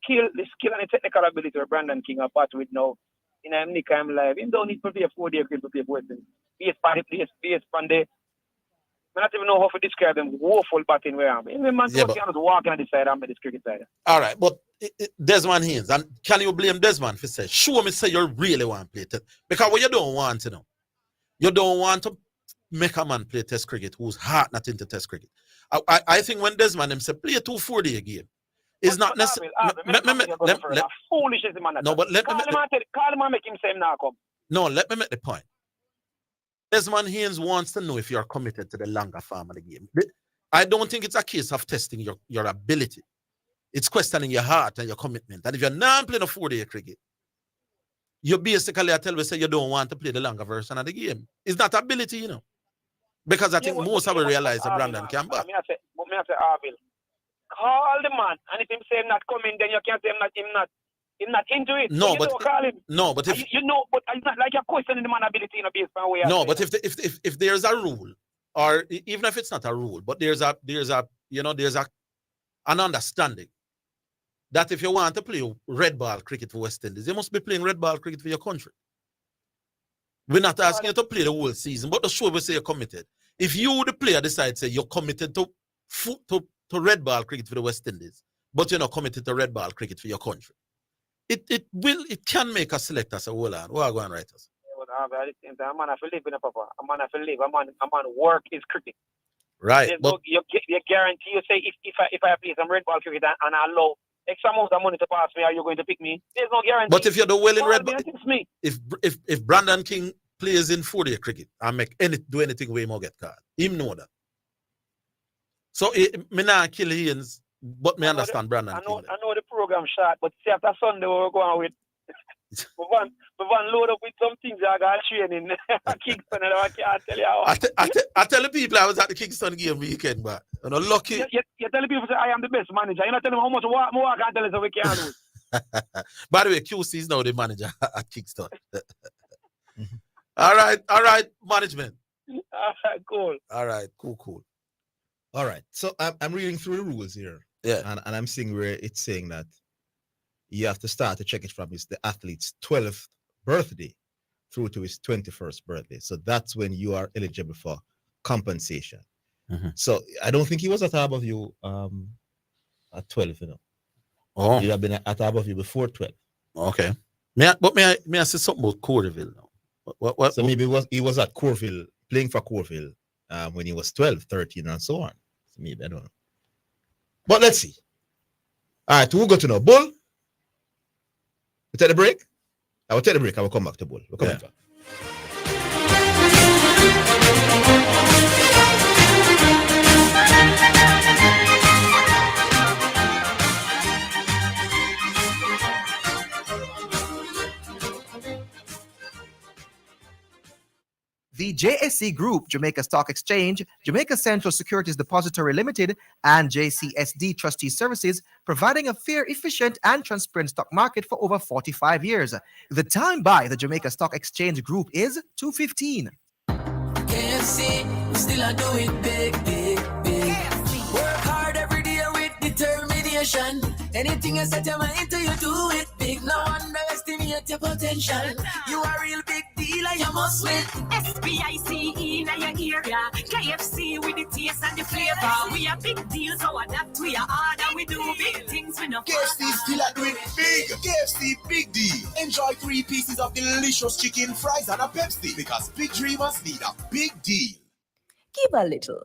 skill and the technical ability of Brandon King are part with now. In a Nick I'm live. He don't need to play a 4-day cricket to play for him. Based on the I don't even know how to describe them. Woeful batting where I'm. Man, walking on the side, I'm at the cricket side. All right, but Desmond Haynes, and can you blame Desmond for saying, show me say you really want to play test? Because what you don't want to know, you don't want to make a man play test cricket whose heart not into test cricket. I think when Desmond himself play a 4-day game, it's not necessarily. Foolish is the man. No, but let me call him and make him say now come. No, let me make the point. Desmond Haynes wants to know if you're committed to the longer form of the game. I don't think it's a case of testing your ability. It's questioning your heart and your commitment. And if you're not playing a 4-day cricket, you basically tell me say you don't want to play the longer version of the game. It's not ability, you know. Because I think most of us realize that Brandon can bat. I say, Orville, call the man, and if him say him not coming, then you can't say him not into it. No, so but call him. No, but if you know, but it's not like you're questioning the man ability in a based on way. No, but if there's a rule, or even if it's not a rule, but there's an understanding that if you want to play red ball cricket for West Indies, you must be playing red ball cricket for your country. We're not asking you to play the whole season, but the show we say you're committed. If you, the player, decide say you're committed to red ball cricket for the West Indies, but you're not committed to red ball cricket for your country, it can make us select as a whole land. What are going writers? A man have to live in a papa. A man have to live. A man work is cricket. Right. But you guarantee you say if I play some red ball cricket and I allow X amount of money to pass me, are you going to pick me? There's no guarantee. But if you do well in red ball, if Brandon King plays in 4-day cricket and do anything way more get card, him know that. So me not kill Higgins, but me understand Brandon King. I know the program short, but see after Sunday we're going with we want load up with some things I got training Kingston and I can't tell you how. I tell the people I was at the Kingston game weekend, but I'm not lucky. You tell the people say I am the best manager. You're not telling them how much more I can tell us so we can't lose. By the way, QC is now the manager at Kingston. All right, management. All right, cool. All right, cool. All right. So I'm reading through the rules here. Yeah. And I'm seeing where it's saying that you have to start to check it from the athlete's 12th birthday through to his 21st birthday. So that's when you are eligible for compensation. Mm-hmm. So I don't think he was at top of you at 12, you know. Oh. You'd have been at top of you before 12. Okay. May I say something about Corville now? What? So maybe he was at Corville, playing for Corville when he was 12, 13, and so on. So maybe, I don't know. But let's see. All right, we'll go to now. Bull? We take the break? I will take the break. I will come back to Bull. We'll come back. The JSC Group, Jamaica Stock Exchange, Jamaica Central Securities Depository Limited, and JCSD Trustee Services, providing a fair, efficient, and transparent stock market for over 45 years. The time by the Jamaica Stock Exchange Group is 2:15. KFC, we still are doing big. Work hard every day with determination. Anything you set your mind to, you do it big. No underestimate your potential. You are a real big deal and you must win. SBICE in your area. KFC with the taste and the flavor. We are big deals, so adapt to your order. We do big things with no KFC still are doing big. KFC big deal. Enjoy 3 pieces of delicious chicken, fries, and a Pepsi because big dreamers need a big deal. Give a little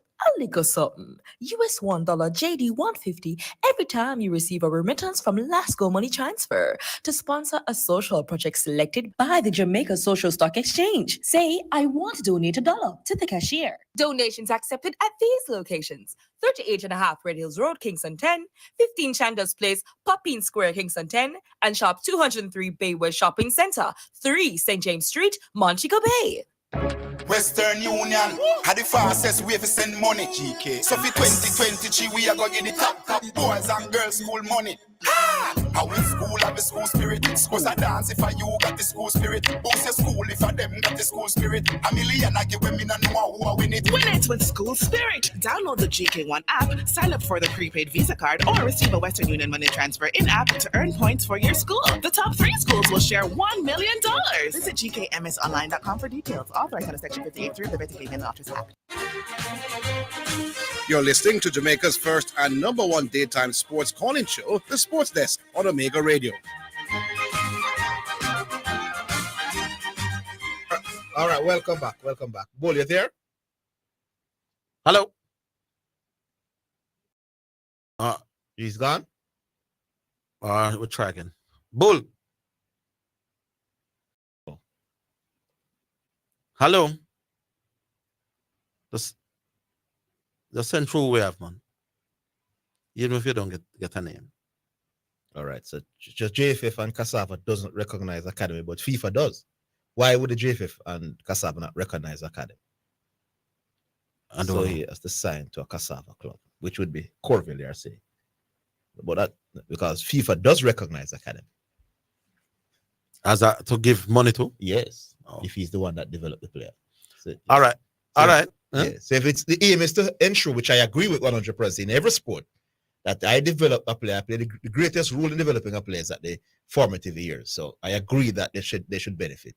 something. US $1 JD 150 every time you receive a remittance from Lasco Money Transfer to sponsor a social project selected by the Jamaica Social Stock Exchange. Say, I want to donate $1 to the cashier. Donations accepted at these locations: 38.5 Red Hills Road, Kingston 10, 15 Chandos Place, Poppin Square, Kingston 10, and Shop 203 Bayway Shopping Center, 3 St. James Street, Montego Bay. Western Union had the fastest way to send money, GK. So for 2023, we are going to get the top boys and girls school money. How in school have the school spirit? Schools a dance if you got the school spirit. Boost your school if a them got the school spirit. A million I give women and know who win it. Win it with school spirit. Download the GK1 app, sign up for the prepaid Visa card, or receive a Western Union money transfer in-app to earn points for your school. The top 3 schools will share $1 million. Visit gkmsonline.com for details. Authorized under Section 58 through the Betting Payment Office Act. You're listening to Jamaica's first and #1 daytime sports calling show, The Sports Desk on Omega Radio. All right, welcome back. Bull, you there? Hello. He's gone? We're tracking. Bull. Hello. Just send through wave, man. Even if you don't get a name. All right, so just JFF and Cassava doesn't recognize academy, but FIFA does. Why would the JFF and Cassava not recognize academy? So he has to sign to a Cassava club, which would be Corville, you're saying. But that because FIFA does recognize academy. As a, to give money to? Yes. If he's the one that developed the player. So, All right. So, All right. Yeah. So if it's the aim is to ensure, which I agree with 100% in every sport, that I develop a player, I play the greatest role in developing a player is at the formative years. So I agree that they should benefit.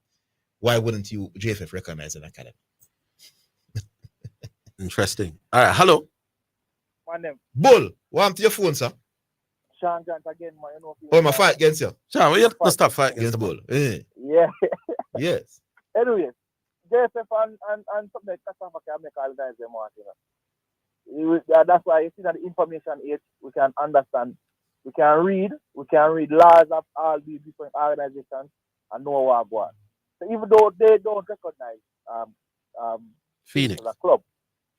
Why wouldn't you JFF recognize an academy? Interesting. All right. Hello. Bull, welcome to your phone, sir. Sean Grant again, man. You know, Oh, my fight against you. Sean, we have to stop fighting against Bull. Yeah. Yes. Anyways, JFF and something like Cassava can make all guys them want, you know. That's why you see that the information age, we can understand, we can read laws of all these different organizations and know what going on. So even though they don't recognize Phoenix as a club,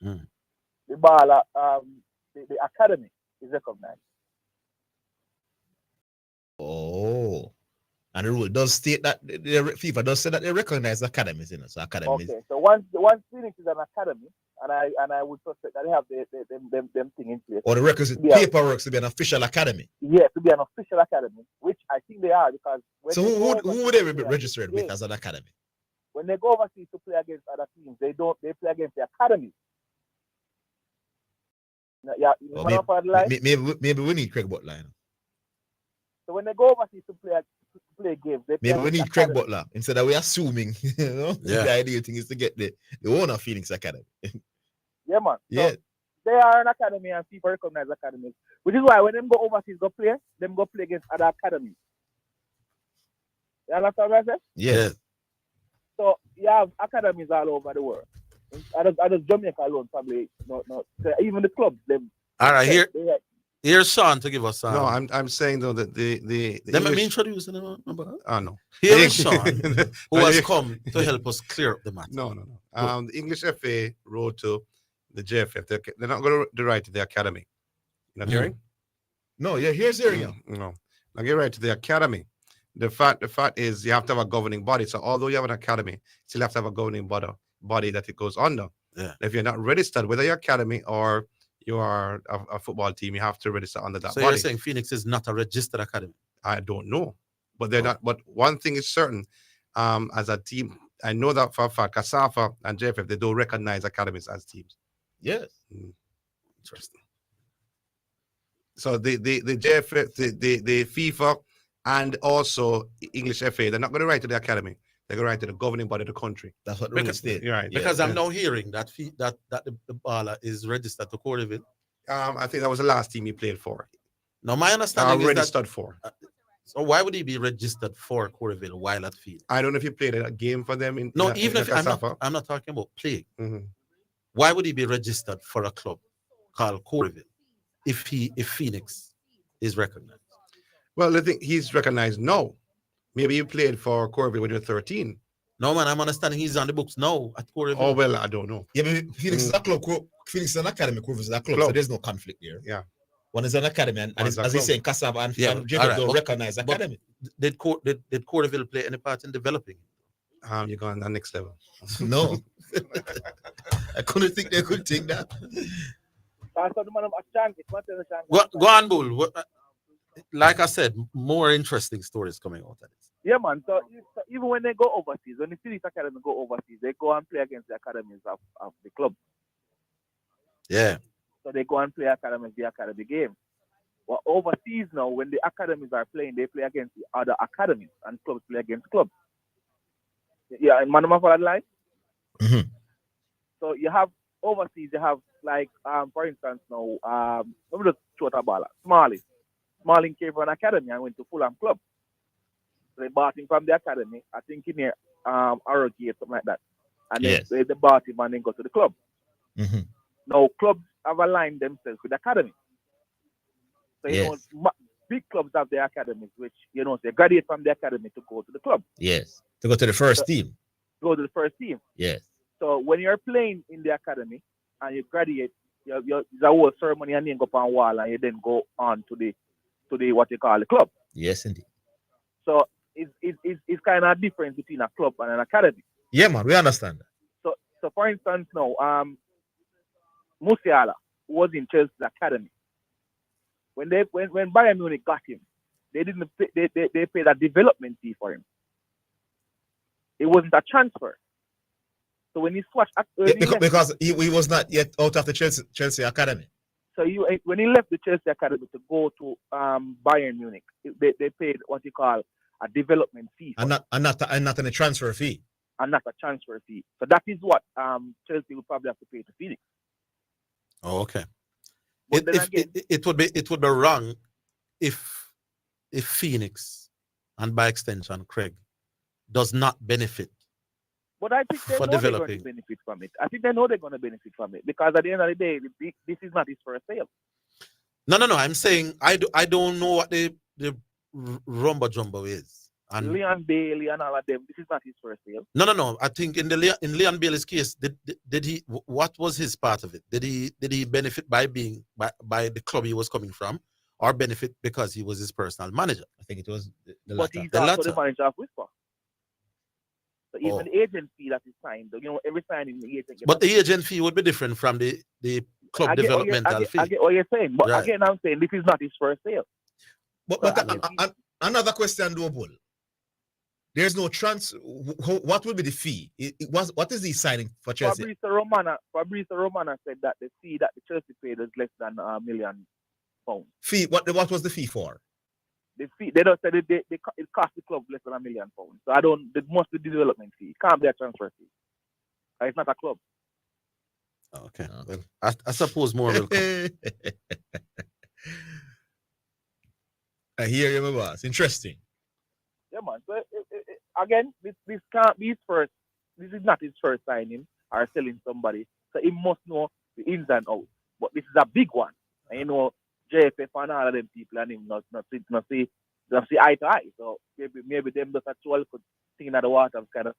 the ball, the academy is recognized. Oh. And the rule does state that the FIFA does say that they recognize academies, you know. So academies. Okay, so once Phoenix is an academy, and I would suspect that they have them thing in place. Or the requisite paperwork to be an official academy. Yeah, to be an official academy, which I think they are because. So who would they be registered with as an academy? When they go overseas to play against other teams, they play against the academy. Yeah, maybe we need Craig Butler. You know? So when they go overseas to play games, they maybe we need Craig Butler instead of we assuming, you know. Yeah. The ideal thing is to get the owner of Phoenix Academy. Yeah, man. Yeah. So they are an academy and people recognize academies, which is why when them go overseas go play against other academies. You understand what I said? Yeah. So you have academies all over the world. I just Jamaica alone probably not. So even the clubs them. All right, here's Sean to give us. No, I'm saying though that the let me introduce him. No. Here is Sean, who has come to help us clear up the matter. No. The English FA wrote to the JFF. They're not going to write to the academy. You're not hearing? No, yeah, here's hearing. No. Now get right to the academy. The fact is you have to have a governing body. So although you have an academy, you still have to have a governing body that it goes under. Yeah. If you're not registered, whether you're academy or you are a football team, you have to register under that so body. You're saying Phoenix is not a registered academy? I don't know. But they're not. But one thing is certain, as a team, I know that for a fact, Cassava and JFF, they don't recognize academies as teams. Yes. Interesting. So the JFF, the FIFA, and also English FA, they're not going to write to the academy. They're going to write to the governing body of the country. That's what the rules state. You're right. Because I'm now hearing that the baller is registered to Corville. I think that was the last team he played for. Now my understanding is registered for. So why would he be registered for Corville while at field? I don't know if he played a game for them. Even if I'm not talking about play. Mm-hmm. Why would he be registered for a club called Corville if Phoenix is recognized? Well, I think he's recognized now. Maybe you played for Corville when you were 13. No, man, I'm understanding he's on the books now at Corville. Oh, well, I don't know. Yeah, but Phoenix is a club. Phoenix is an academy. Corville is a club. So there's no conflict there. Yeah. One is an academy, and as he's saying, Cassava and Jacob don't recognize academy. Did Corville play any part in developing? You're going to the next level. No. I couldn't think they could think that. Go on, Bull. Like I said, more interesting stories coming out of this. Yeah, man. So even when they go overseas, when the Phoenix Academy go overseas, they go and play against the academies of the club. Yeah. So they go and play the academy game. Well, overseas now, when the academies are playing, they play against the other academies, and clubs play against clubs. Yeah, in Manama for that line. Mm-hmm. So you have overseas, you have like for instance now, let me just throw a ball. Smalling came from an academy and went to Fulham Club. So they bought him from the academy, I think in here, Arrogate, something like that. And then they bought him and then go to the club. Mm-hmm. Now, clubs have aligned themselves with the academy. So, you know, big clubs have their academies, which, you know, they graduate from the academy to go to the club. Yes. To go to the first team. Go to the first team. Yes. So, when you're playing in the academy and you graduate, there's a whole ceremony and then go up on wall and you then go on to the what you call the club. Yes, indeed. So it's kind of difference between a club and an academy. Yeah, man, we understand that. So for instance, now Musiala was in Chelsea's academy. When Bayern Munich got him, they didn't pay, they paid a development fee for him. It wasn't a transfer. So when he switched, because he was not yet out of the Chelsea academy. So when he left the Chelsea academy to go to Bayern Munich, they paid what you call a development fee, and not a transfer fee, and not a transfer fee. So that is what Chelsea will probably have to pay to Phoenix. Oh, okay. It would be wrong if Phoenix, and by extension Craig, does not benefit. But I think they know they're going to benefit from it. I think they know they're going to benefit from it because at the end of the day, this is not his first sale. No. I'm saying I don't know what the rumba jumbo is. And Leon Bailey and all of them, this is not his first sale. No. I think in Leon Bailey's case, did he? What was his part of it? Did he benefit by being by the club he was coming from, or benefit because he was his personal manager? I think it was the latter. But he's also the manager of Whisper. So even the agent fee that is signed, every signing the agent. But the agent fee would be different from the club developmental fee. I get what you're saying, but again, I'm saying this is not his first sale. But another question, though, Bull. There's no trans. What will be the fee? What is he signing for Chelsea? Fabrizio Romano said that the fee that the Chelsea paid is less than £1 million. Fee? What was the fee for? The fee, they don't say it cost the club less than £1 million. So it must be the development fee. It can't be a transfer fee. It's not a club. Okay. Well, I suppose more will come. I hear you, my boss. Interesting. Yeah, man. So again, this can't be his first. This is not his first signing or selling somebody. So he must know the ins and outs. But this is a big one. And JFF and all of them people and him not see eye to eye. So maybe them just actually could think in the water kind of.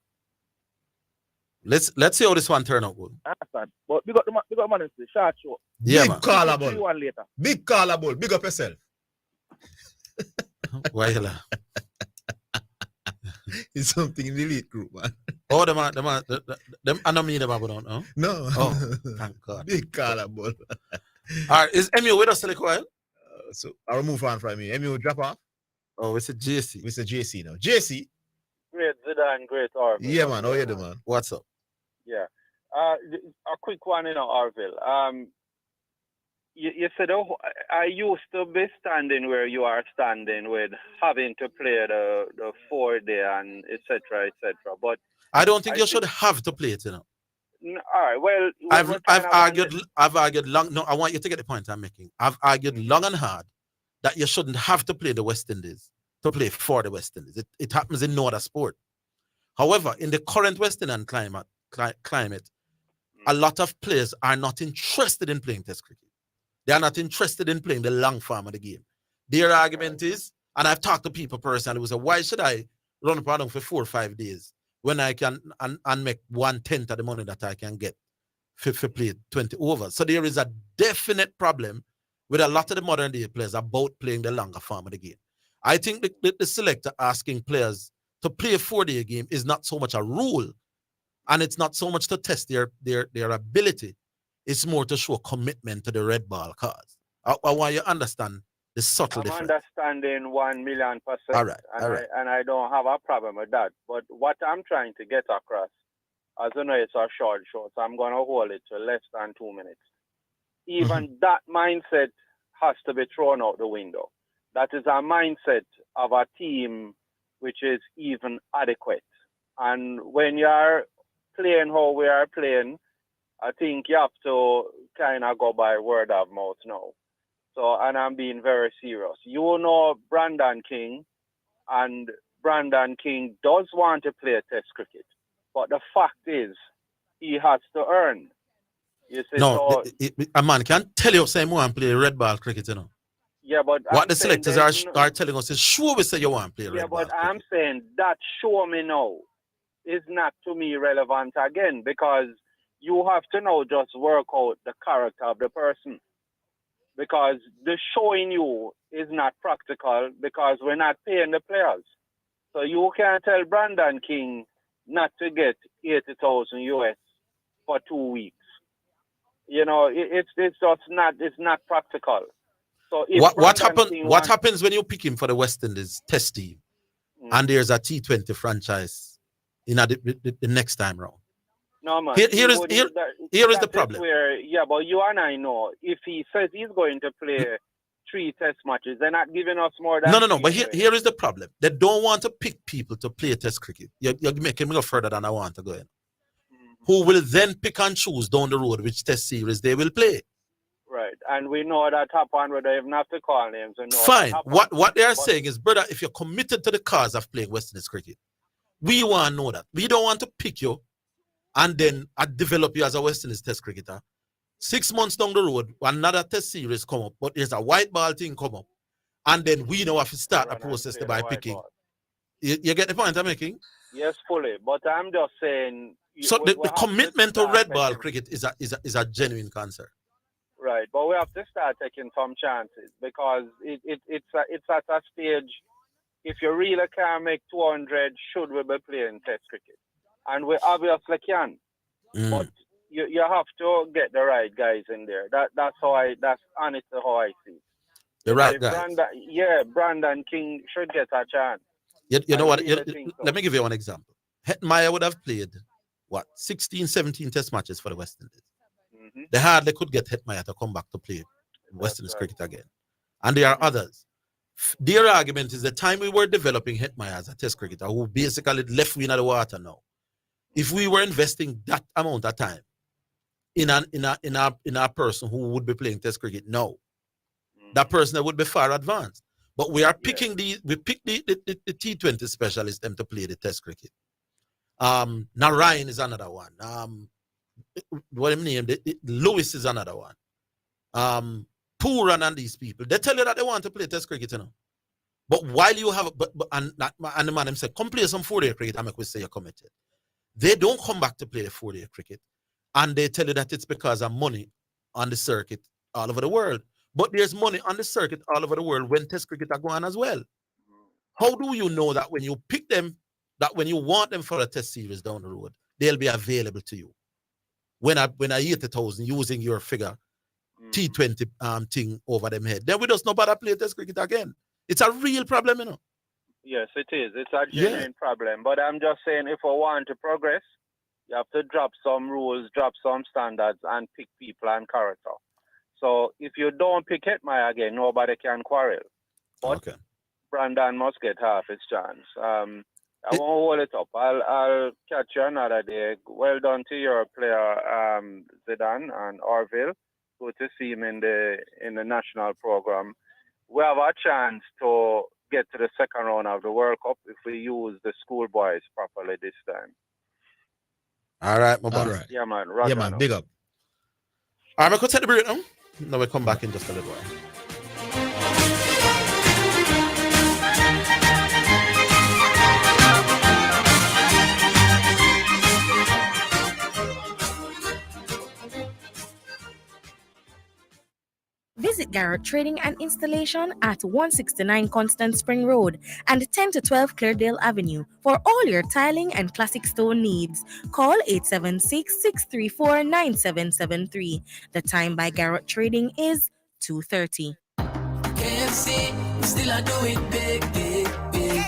Let's see how this one turn out good. Understand. But we got the man in the short show. Yeah, big man. Callable. Later. Big callable. Big up yourself. Why you laugh? It's something in the elite group, man. Oh, them I don't mean them, I don't know. No. Oh, thank God. Big callable. All right, is Emu with us a little while? So I'll move on from you. Emu drop off. Oh, it's a JC. It's a JC now. JC. Great Zidane, great Orville. Yeah, man. Oh, yeah, the man. What's up? Yeah. A quick one, Orville. You said, I used to be standing where you are standing with having to play the 4-day and etc. But I don't think you should have to play it, All right. Well, I've argued long. No, I want you to get the point I'm making. I've argued long and hard that you shouldn't have to play the West Indies to play for the West Indies. It happens in no other sport. However, in the current West Indian climate, a lot of players are not interested in playing Test cricket. They are not interested in playing the long form of the game. Their argument is, and I've talked to people personally who say, why should I run a product for 4 or 5 days when I can and make 1/10 of the money that I can get for play 20 overs? So there is a definite problem with a lot of the modern day players about playing the longer form of the game. I think the selector asking players to play a 4-day game is not so much a rule, and it's not so much to test their ability. It's more to show commitment to the red ball cause. I want you to understand the subtle difference. I'm understanding 1,000,000%. All right. And I don't have a problem with that. But what I'm trying to get across, as you know, it's a short show, so I'm going to hold it to less than 2 minutes. Even that mindset has to be thrown out the window. That is a mindset of a team which is even adequate. And when you are playing how we are playing, I think you have to kind of go by word of mouth now. So, and I'm being very serious. You know Brandon King, and Brandon King does want to play Test cricket. But the fact is, he has to earn. You see, no, a man can't tell you say you want to play red ball cricket, you know. Yeah, but what the selectors are telling us is sure we say you want to play red ball. Yeah, but I'm saying that show me now is not to me relevant again, because you have to now just work out the character of the person. because the showing you is not practical because we're not paying the players. So you can't tell Brandon King not to get 80,000 US for 2 weeks. You know, it's just not practical. So if what happens when you pick him for the West Indies test team and there's a T20 franchise in the next time round? No, man. Here is the problem. But you and I know if he says he's going to play 3 test matches, they're not giving us more than No. But here is the problem. They don't want to pick people to play test cricket. You're making me go further than I want to go in. Who will then pick and choose down the road which test series they will play. Right. And we know that happened where they even have to call names. And Fine. What they are saying is, brother, if you're committed to the cause of playing West Indies cricket, we want to know that. We don't want to pick you and then develop you as a West Indies test cricketer. 6 months down the road, another test series come up, but there's a white ball thing come up. And then we know have to start a process by picking. You get the point I'm making? Yes, fully. But I'm just saying... So the commitment to red ball cricket is a genuine concern. Right, but we have to start taking some chances because it's at a stage. If you really can make 200, should we be playing test cricket? And we obviously can, but you have to get the right guys in there. That's honestly how I see it. The right guys. Brandon King should get a chance. You know what? Let me give you one example. Hetmeyer would have played 16, 17 test matches for the West Indies. They hardly could get Hetmeyer to come back to play West Indies cricket again. And there are others. Their argument is the time we were developing Hetmeyer as a test cricketer, who basically left me in the water now. If we were investing that amount of time in a person who would be playing test cricket now, that person that would be far advanced. But we are picking the T20 specialists them to play the test cricket. Narayan is another one. What him name? Lewis is another one. Puran and these people, they tell you that they want to play test cricket, you know. But while you have, and the man him said, come play some 4-day cricket, I make we say you're committed. They don't come back to play the 4-day cricket, and they tell you that it's because of money on the circuit all over the world. But there's money on the circuit all over the world when test cricket are going as well. How do you know that when you pick them, that when you want them for a test series down the road, they'll be available to you? When I 80,000 using your figure T20 thing over them head, then we just know about play test cricket again. It's a real problem, you know. Yes, it is. It's a genuine problem. But I'm just saying, if we want to progress, you have to drop some rules, drop some standards, and pick people and character. So if you don't pick Hetmeyer again, nobody can quarrel. But Brandon must get half his chance. I won't hold it up. I'll catch you another day. Well done to your player, Zidane and ORVILLE. Good to see him in the national program. We have a chance to get to the second round of the World Cup if we use the schoolboys properly this time. All right, my boy. Right. Yeah, man. Yeah, man. Big up. All right, I'm going to take the break now. Now we come back in just a little while. Visit Garrett Trading and Installation at 169 Constant Spring Road and 10 to 12 Cleardale Avenue for all your tiling and classic stone needs. Call 876-634-9773. The time by Garrett Trading is 2:30. KFC, we still a do it big, big, big.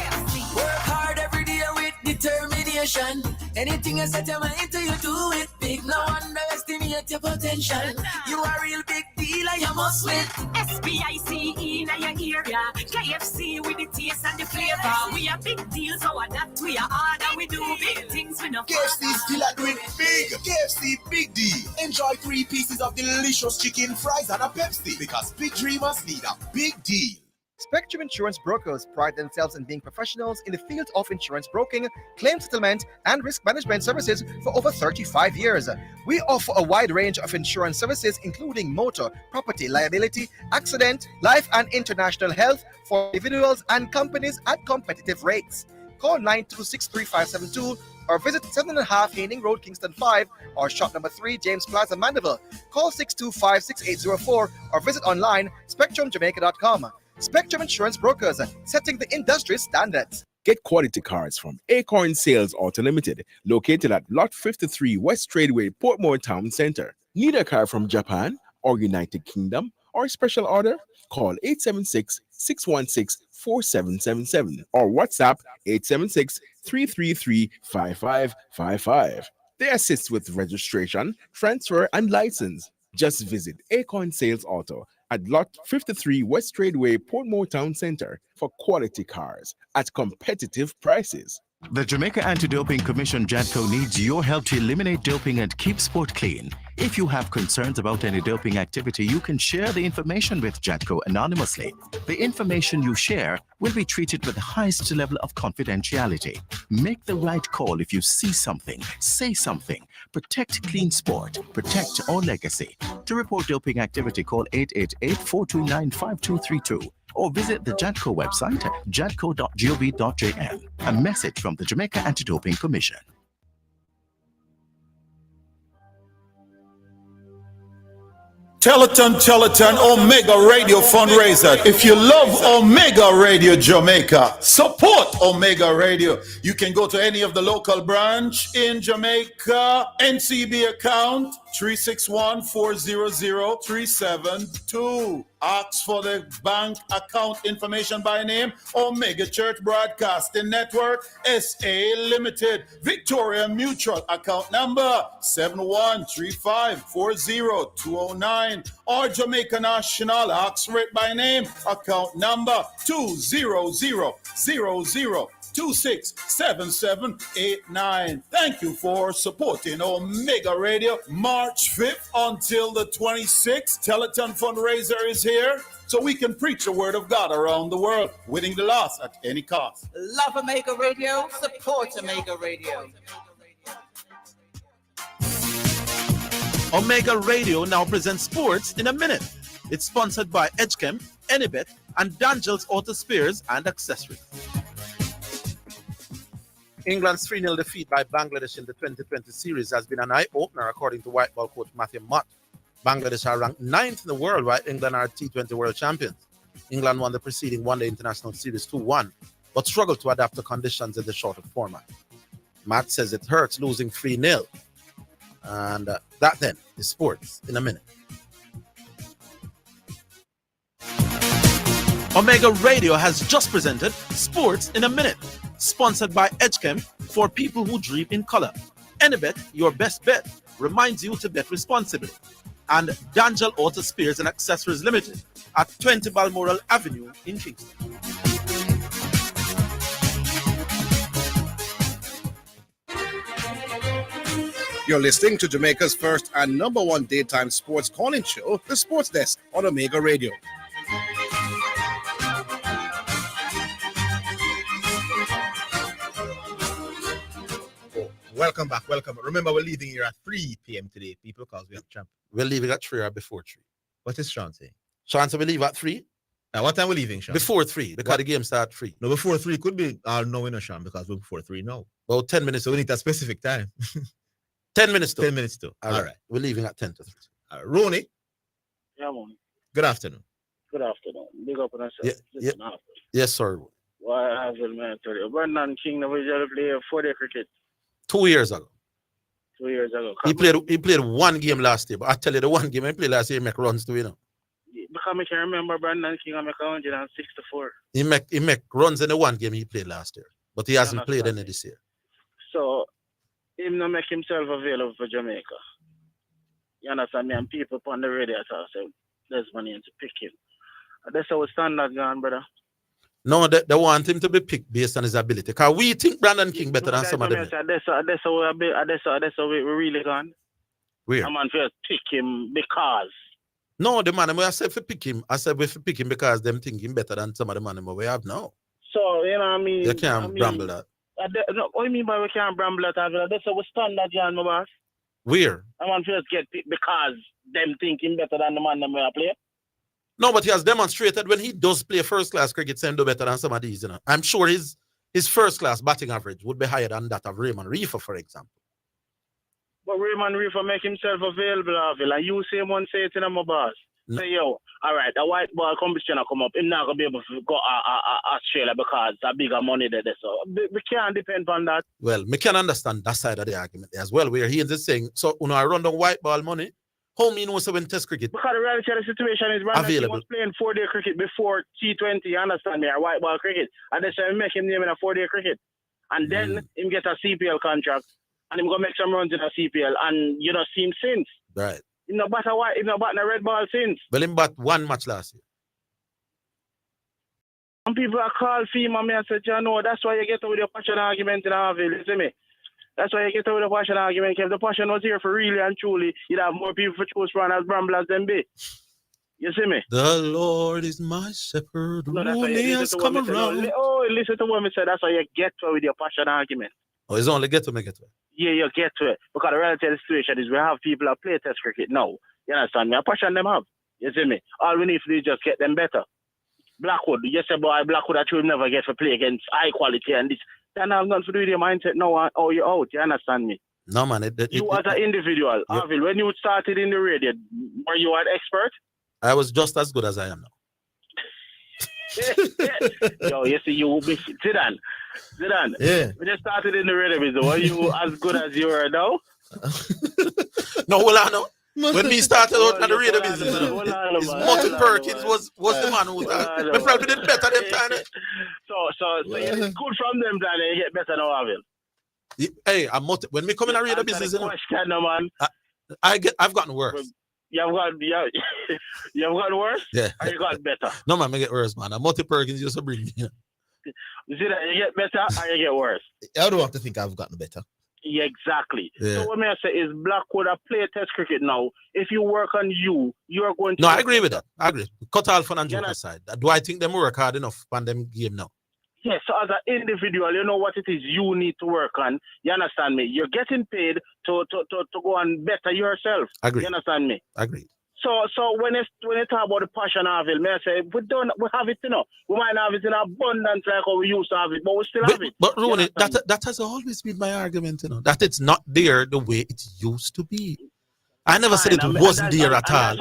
Work hard every day with determination. Anything you set your mind to, you do it big. No underestimate your potential. You are a real big deal and you must win. SPICE in your area. KFC with the taste and the flavor. We are big deals, so adapt to your order. We do big things with no KFC still a do it big. KFC big deal. Enjoy 3 pieces of delicious chicken, fries, and a Pepsi because big dreamers need a big deal. Spectrum Insurance Brokers pride themselves in being professionals in the field of insurance broking, claim settlement, and risk management services for over 35 years. We offer a wide range of insurance services, including motor, property, liability, accident, life, and international health for individuals and companies at competitive rates. Call 926-3572 or visit 7.5 Haining Road, Kingston 5, or shop number 3, James Plaza, Mandeville. Call 625-6804 or visit online spectrumjamaica.com. Spectrum Insurance Brokers, setting the industry standards. Get quality cars from Acorn Sales Auto Limited, located at Lot 53 West Tradeway, Portmore Town Center. Need a car from Japan or United Kingdom or special order? Call 876-616-4777 or WhatsApp 876-333-5555. They assist with registration, transfer, and license. Just visit Acorn Sales Auto at Lot 53 West Tradeway, Portmore Town Center for quality cars at competitive prices. The Jamaica Anti-Doping Commission JADCO needs your help to eliminate doping and keep sport clean. If you have concerns about any doping activity, you can share the information with JADCO anonymously. The information you share will be treated with the highest level of confidentiality. Make the right call if you see something, say something. Protect clean sport. Protect our legacy. To report doping activity, call 888-429-5232. Or visit the JADCO website at jadco.gov.jm. A message from the Jamaica Anti-Doping Commission. Telethon Omega Radio fundraiser. If you love Omega Radio Jamaica, support Omega Radio. You can go to any of the local branch in Jamaica, NCB account 361-400-372. Ask for the bank account information by name. Omega Church Broadcasting Network, SA Limited. Victoria Mutual account number 713540-209. Or Jamaica National, ask for it by name. Account number 200-267789. Thank you for supporting Omega Radio. March 5th until the 26th, Telethon fundraiser is here, so we can preach the word of God around the world, winning the loss at any cost. Love Omega Radio, support Omega Radio. Omega Radio now presents Sports in a Minute. It's sponsored by Edgechem, Enibet, and Dangel's Auto Spares and Accessories. England's 3-0 defeat by Bangladesh in the 2020 series has been an eye-opener, according to white ball coach Matthew Mott. Bangladesh are ranked 9th in the world, while England are T20 world champions. England won the preceding one-day international series 2-1, but struggled to adapt to conditions in the shorter format. Matt says it hurts losing 3-0. And that then is Sports in a Minute. Omega Radio has just presented Sports in a Minute, sponsored by Edgechem for people who dream in color. Enibet, your best bet, reminds you to bet responsibly. And Dangel Auto Spares and Accessories Limited at 20 Balmoral Avenue in Kingston. You're listening to Jamaica's first and number one daytime sports calling show, The Sports Desk on Omega Radio. Welcome back. Remember, we're leaving here at 3 p.m. today, people, because we have champ. We're leaving at 3 or before 3. What is Sean saying? Sean said we leave at 3? What time we leaving, Sean? Before 3, because the game starts at 3. No, before 3 could be no, Sean, because we're before 3 now. Well, 10 minutes. So we need a specific time. 10 minutes to. 10 minutes to. All right. We're leaving at 10 to 3. Ronnie. Yeah, man. Good afternoon. Good afternoon. Big up on yourself. Yes, sir. Why has it, man? Tell you, Brendan King never usually play 4-day cricket 2 years ago. 2 years ago. He played one game last year, but I tell you, the one game he played last year, he make runs too, you know. Because I can remember Brendan King, I make 164. He make runs in the one game he played last year, but he hasn't played any this year. So, him not make himself available for Jamaica. You understand me? And people on the radio say, there's money to pick him. That's how we standard gone, brother. No, they want him to be picked based on his ability. Because we think Brandon King better than some of them. That's how we really gone. Where? I'm going to pick him because. No, the man I said if we pick him, pick him because them think him better than some of the man we have now. So, you know what I mean? You can't bramble that. No, what do you mean by we can't bramble that? That's how we standard gone, my boss. Where? I'm going to get picked because them think him better than the man we are playing. No, but he has demonstrated when he does play first-class cricket, he do better than some of these, you know. I'm sure his his first class batting average would be higher than that of Raymond Reefer, for example. But Raymond Reefer make himself available, Harville, and you say one say it in my boss. No. Say, yo, all right, the white ball competition come up. He's not going to be able to go Australia because it's a bigger money there. So we can't depend on that. Well, me can understand that side of the argument as well, where he is saying, so when I run the white ball money, how me know so when test cricket because the reality of the situation is Brandon King was playing 4-day cricket before T20, you understand me, or white ball cricket. And they say make him name in a 4-day cricket. And then him get a CPL contract and him go make some runs in a CPL and you know see him since. Right. Him not bat a white, him not bat a red ball since. Well, him bat one match last year. Some people are called FEMA me and say, you know, that's why you get with your passion argument in Harville, you see me? That's why you get with the passion argument. If the passion was here for really and truly, you'd have more people for choose from as Bramblers than be. You see me? The Lord is my shepherd. No, that's why you listen to what me say. No, listen to what me say. That's why you get with your passion argument. Oh, it's only get to make it. Yeah, you get to it. Because the reality of the situation is we have people that play test cricket now. You understand me? A passion them have. You see me? All we need to do is just get them better. Blackwood, you say, boy, Blackwood, that you will never get to play against high quality and this. Then I have nothing to do with your mindset now. Oh, you're out. You understand me? No, man. You as an individual, Harville, when you started in the radio, were you an expert? I was just as good as I am now. Yo, you see, you will be Zidane. Yeah. When you started in the radio business, were you as good as you are now? No, well, I know. When me started out in the radio business, Mutton Perkins was the man who started. We probably did better them time. So it's good from them that they get better now, Harville. Hey, when we come in a radio business, you know, I've gotten worse. You've gotten worse? Yeah. Or you got better? No, man, I get worse, man. Mutton Perkins used to bring me. You see that you get better or you get worse? I don't have to think I've gotten better. Yeah, exactly. Yeah. So what I say is Blackwood play test cricket now. If you work on you are going to... No, I agree with that. I agree. Cut all fun and joke aside. Do I think them work hard enough on them game now? Yes, so as an individual, you know what it is you need to work on. You understand me? You're getting paid to go and better yourself. Agree. You understand me? Agree. So when you talk about the passion of it, may I say, we have it, you know. We might have it in abundance like how we used to have it, but we still have it. But Rooney, that has always been my argument, you know, that it's not there the way it used to be. I never said it wasn't there at all.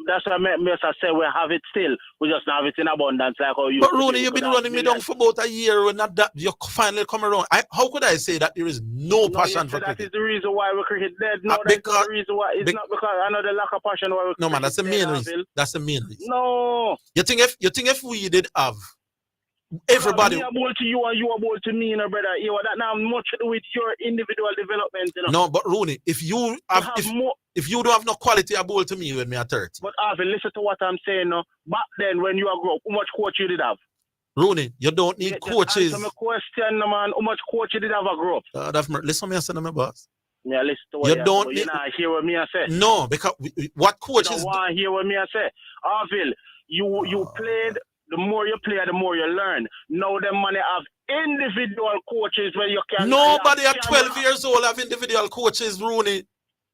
That's why I say we have it still. We just have it in abundance like how you. But Rooney, you've been running me down for about a year and that you finally come around. How could I say that there is no passion for cricket? That is the reason why we cricket dead. No, that's not the reason why. It's not because I know the lack of passion why we cricket. No, man, that's the main reason. That's the main reason. No. You think if we did have everybody... Me about to you and you about to me, you know, brother. You know, that now much to do with your individual development, you know. No, but Rooney, if you don't have no quality about to me when me at 30. But Arvin, listen to what I'm saying now. Back then when you grew up, how much coach you did have? Rooney, you don't need coaches. Answer my question, man. How much coach you did have a grow up? Listen to me, I said, my boss. Yeah, listen to what you don't need... You not hear what me I say. No, because what coaches... You don't want to hear what me I say. Arvin, you played... The more you play, the more you learn. Now them money have individual coaches where you can... Nobody at 12 years old have individual coaches, Rooney.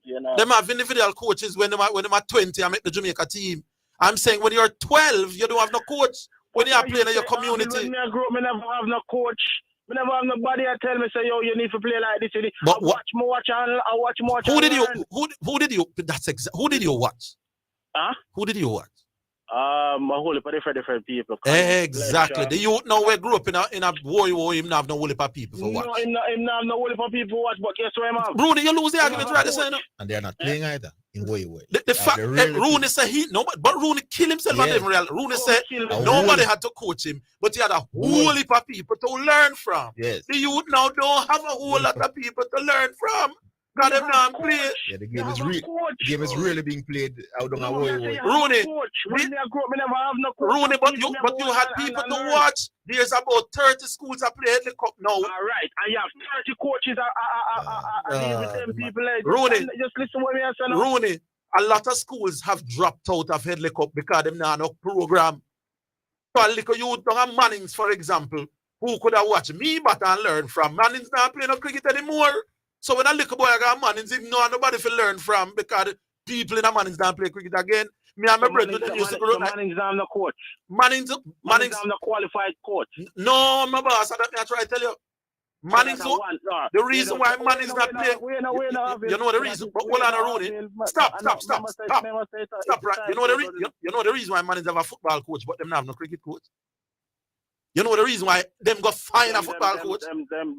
You know. Them have individual coaches when them are 20 and make the Jamaica team. I'm saying when you're 12, you don't have no coach. When you are playing in your community. When I grew up, I never have no coach. I never have nobody that tell me, say, yo, you need to play like this. But I watch more. Who did you watch? Huh? Who did you watch? A whole heap of different people. Exactly. The youth now we grew up in a war, him not have no whole heap of people for watch. No, him not have no whole heap of people watch, but guess what him have? Rooney, you lose the argument right there, saying. And they're not playing either. In way. The fact that Rooney said but Rooney killed himself and even real. Rooney said nobody had to coach him, but he had a whole heap of people to learn from. Yes. The youth now don't have a whole lot of people to learn from. God, them not play. Yeah, the game is really being played out on a way. Rooney, Rooney, but you had people to watch. There's about 30 schools that play the cup now. All right, and you have 30 coaches with them people. Rooney, just listen to what me say now. Rooney, a lot of schools have dropped out of Headley Cup because them not no program. So a little youth down at Mannings, for example, who could have watched me but and learn from. Mannings not playing no cricket anymore. So when a little boy got Mannings, him know nobody to learn from because people in the Mannings don't play cricket again. Me and my So brother used to grow up. Manning's not the coach. Manning's Manning's not the qualified coach. No, my boss, I try to tell you. Manning's the reason why Manning's not playing. You know the reason. Hold on, Rooney. Stop, right? You know the reason why Manning's have a football coach, but them not have no cricket coach. You know the reason why them go find a football coach?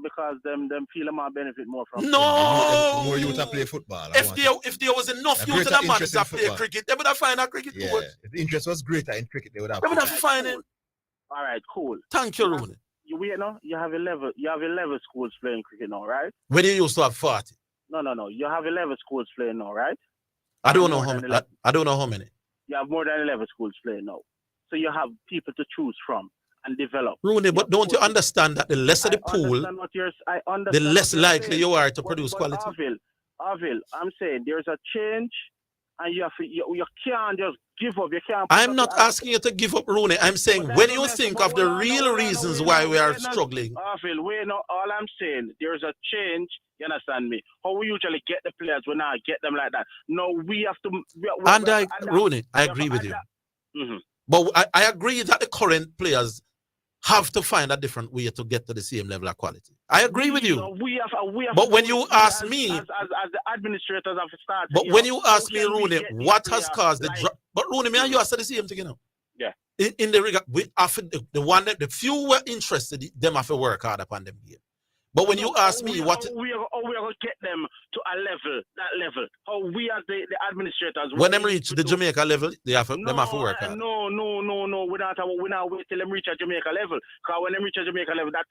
Because them feel them benefit more from. No. More youth to play football. If there was enough youth in the man to play cricket, they would have found a cricket coach. If the interest was greater in cricket, they would have. They would have found him. All right, cool. Thank you, Rooney. You have 11 schools playing cricket now, right? When you used to have 40. No. You have 11 schools playing now, right? I don't know how many. I don't know how many. You have more than 11 schools playing now. So you have people to choose from and develop. Rooney, but don't you understand that the lesser the pool, the less likely you are to produce quality? Arville, I'm saying there's a change, and you can't just give up. You can't. I'm not asking you to give up, Rooney. I'm saying when you think of the real reasons why we are struggling. Arville, all I'm saying, there's a change. You understand me? How we usually get the players, we now get them like that. No, we have to. Rooney, I agree with you. Mm-hmm. But I agree that the current players have to find a different way to get to the same level of quality. I agree with you. But when you ask me, as the administrators have started. But when you ask me, Rooney, what has caused the drop? But Rooney, me and you are saying the same thing, you know. Yeah. In the regard, we after the few were interested, them have to work hard upon them here. But when you ask me what we are going to get them to a level, that level, how we as the administrators. When them reach the Jamaica level, them have to work hard. No. We're not wait till them reach a Jamaica level. Because when them reach a Jamaica level, that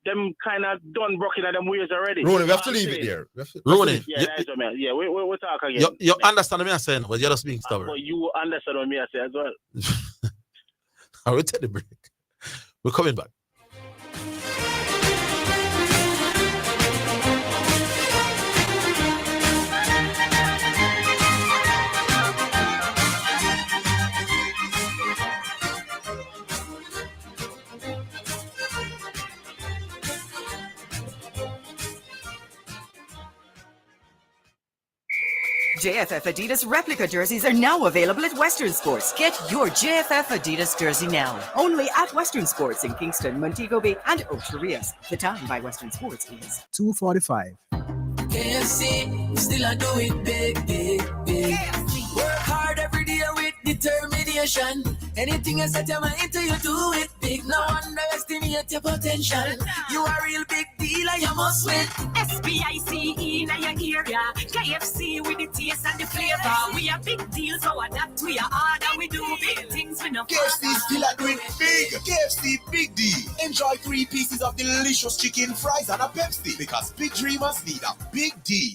them kind of done broken at them ways already. Rooney, we have to leave it there. Rooney, we'll talk again. You understand what I'm saying, but you're just being stubborn. But you understand what I say as well. I will take the break. We're coming back. JFF Adidas replica jerseys are now available at Western Sports. Get your JFF Adidas jersey now. Only at Western Sports in Kingston, Montego Bay, and Ocho Rios. The time by Western Sports is 2:45. KFC, we still a do it big. Work hard every day with determination. Anything you set your mind to, you do it big. No underestimate your potential. You are a real big deal and you must win. SPICE in your area. KFC with the taste and the flavor. We are big deals, so adapt to your order. We do big things with no KFC still a doing big. KFC big deal. Enjoy 3 pieces of delicious chicken, fries, and a Pepsi. Because big dreamers need a big deal.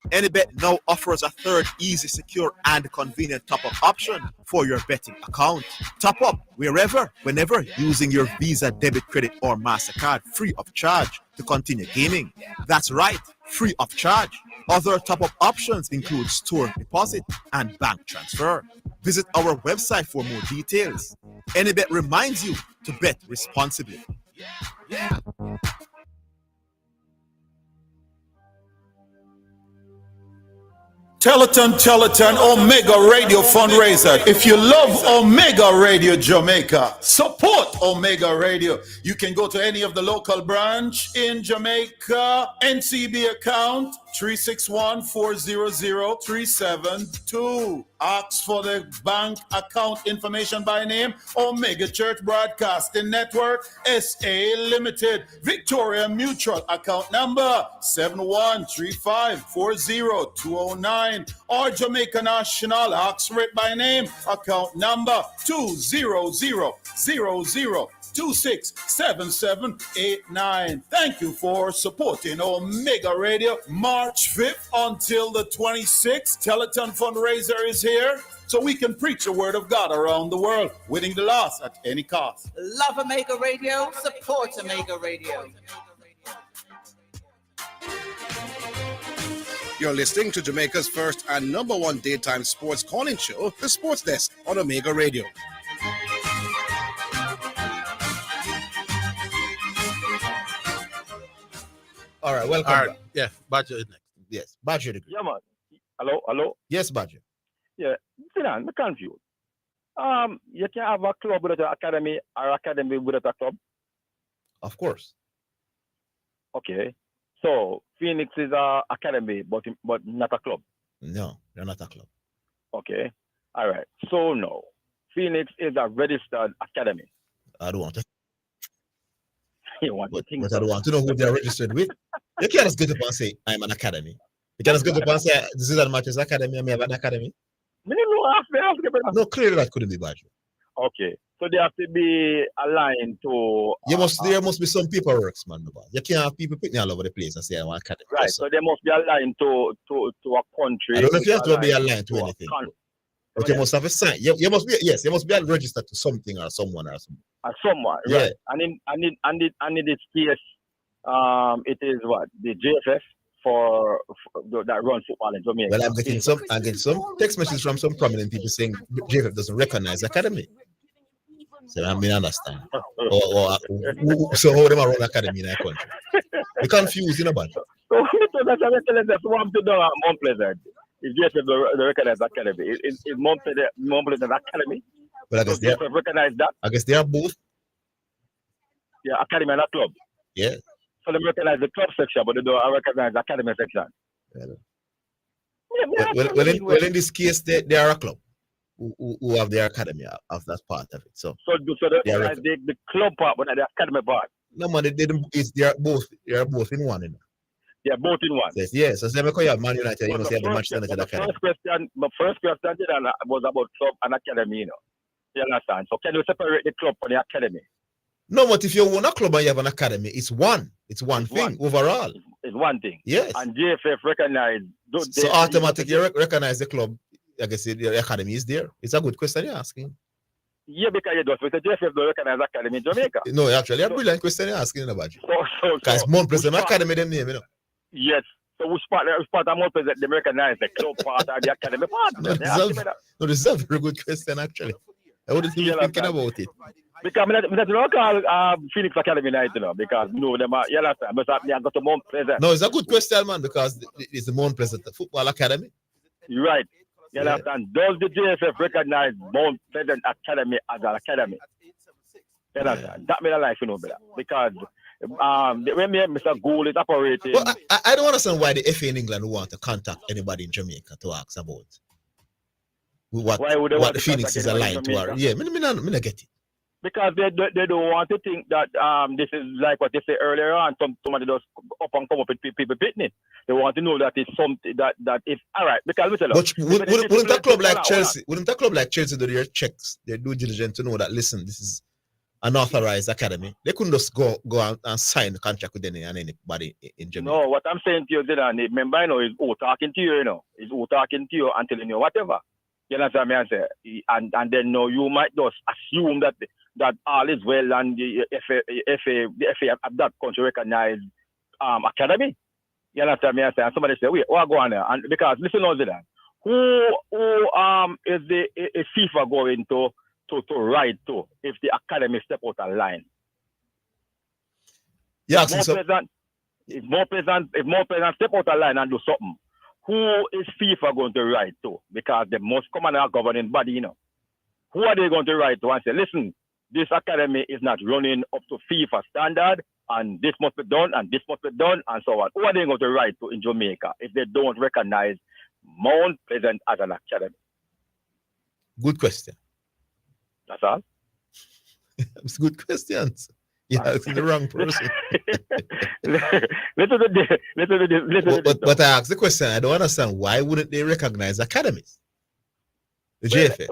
AnyBet now offers a third easy, secure, and convenient top-up option for your betting account. Top up wherever, whenever, using your Visa, debit, credit, or MasterCard free of charge to continue gaming. That's right, free of charge. Other top-up options include store deposit and bank transfer. Visit our website for more details. AnyBet reminds you to bet responsibly. Telethon Omega Radio fundraiser. If you love Omega Radio Jamaica, support Omega Radio. You can go to any of the local branch in Jamaica. NCB account 361-400-372. Ask for the bank account information by name. Omega Church Broadcasting Network SA Limited. Victoria Mutual account number 713540-209. Or Jamaica National Oxford by name account number 20000267789. Thank you for supporting Omega Radio. March 5th until the 26th, Telethon fundraiser is here so we can preach the word of God around the world, winning the lost at any cost. Love Omega Radio, support Omega Radio. You're listening to Jamaica's first and number one daytime sports calling show, The Sports Desk on Omega Radio. All right, welcome. All right. Yeah, Badger is next. Yes, Badger. Yeah, man. Hello. Yes, Badger. Yeah, Zidane, I'm confused. You can have a club without an academy or academy without a club. Of course. Okay. So Phoenix is a academy, but not a club. No, they're not a club. Okay. All right. So no, Phoenix is a registered academy. I don't want to. You want to think But I don't want to know who they're registered with. You can't just get up and say, I'm an academy. You can't just get up and say, this is an Matches Academy, I may have an academy. No, clearly that couldn't be Badger. Okay. So they have to be aligned to. There must be some paperwork, man. You can't have people picking all over the place and say, I want academy. Right. So they must be aligned to a country. I don't know if you have to be aligned to anything. But you must have a sign. You must be registered to something or someone or something. Someone, Yeah. right? And in this case, it is what the JFF for that runs football in Jamaica. Well, I'm getting some text messages from some prominent people saying JFF doesn't recognize academy. So I mean, understand. So how them are run academy in our country? We're confused, you know, but. So that's what I'm to do. Mount Pleasant. Is JFF the recognized academy? Is Mount Pleasant academy? Well, I guess they recognize that. I guess they are both. Yeah, academy and a club. Yeah. So they recognize the club section, but they don't recognize the academy section. Well, in this case, they are a club who have their academy of that part of it. So they recognize the club part, but not the academy part. No, man, they are both in one. You know? They are both in one. Yes. So say because you have Man United, you must have the Manchester United academy. My first question was about club and academy, you know. You understand? So can you separate the club from the academy? No, but if you own a club and you have an academy, it's one. It's one thing overall. It's one thing. Yes. And JFF recognize. So automatically recognize the club. I guess the academy is there. It's a good question you're asking. Yeah, because you don't. But the JFF don't recognize academy in Jamaica. No, actually, a brilliant question you're asking about you. Because Mount Pleasant academy, them name, you know. Yes. So which part of Mount Pleasant they recognize the club part or the academy part? No, this is a very good question actually. I wouldn't be thinking about it. Because I don't call Phoenix Academy night, you know, because them are, you understand, but they have got to Mount Pleasant. No, it's a good question, man, because it's the Mount Pleasant Football Academy. You're right. You understand? Does the JFF recognize Mount Pleasant Academy as an academy? You understand? That made a life, you know, better. Because when Mr. Gould is operating. Well, I don't understand why the FA in England want to contact anybody in Jamaica to ask about what the Phoenix is aligned to. Yeah, me not get it. Because they don't want to think that this is like what they say earlier on. Somebody does up and come up with people pitting it. They want to know that it's something that if all right. Because wouldn't a club like Chelsea? Wouldn't a club like Chelsea do their checks, their due diligence to know that listen, this is an authorized academy? They couldn't just go out and sign the contract with anybody in Jamaica. No, what I'm saying to you, Zidane, remember, I know, is who talking to you, you know, is who talking to you and telling you whatever. You understand me? I say, and then no, you might just assume that all is well and the FA of that country recognize academy. You understand me? I say, and somebody say, wait, what go on there? And because listen, now, Zidane, who is the FIFA going to write to if the academy step out of line? Yeah, if more pleasant step out of line and do something, who is FIFA going to write to? Because the most common governing body, you know. Who are they going to write to and say, listen, this academy is not running up to FIFA standard, and this must be done, and this must be done, and so on. Who are they going to write to in Jamaica if they don't recognize Mount Pleasant as an academy? Good question. That's all? It's good questions. Yeah, it's the wrong person. But I asked the question, I don't understand, why wouldn't they recognize academies? The JFA.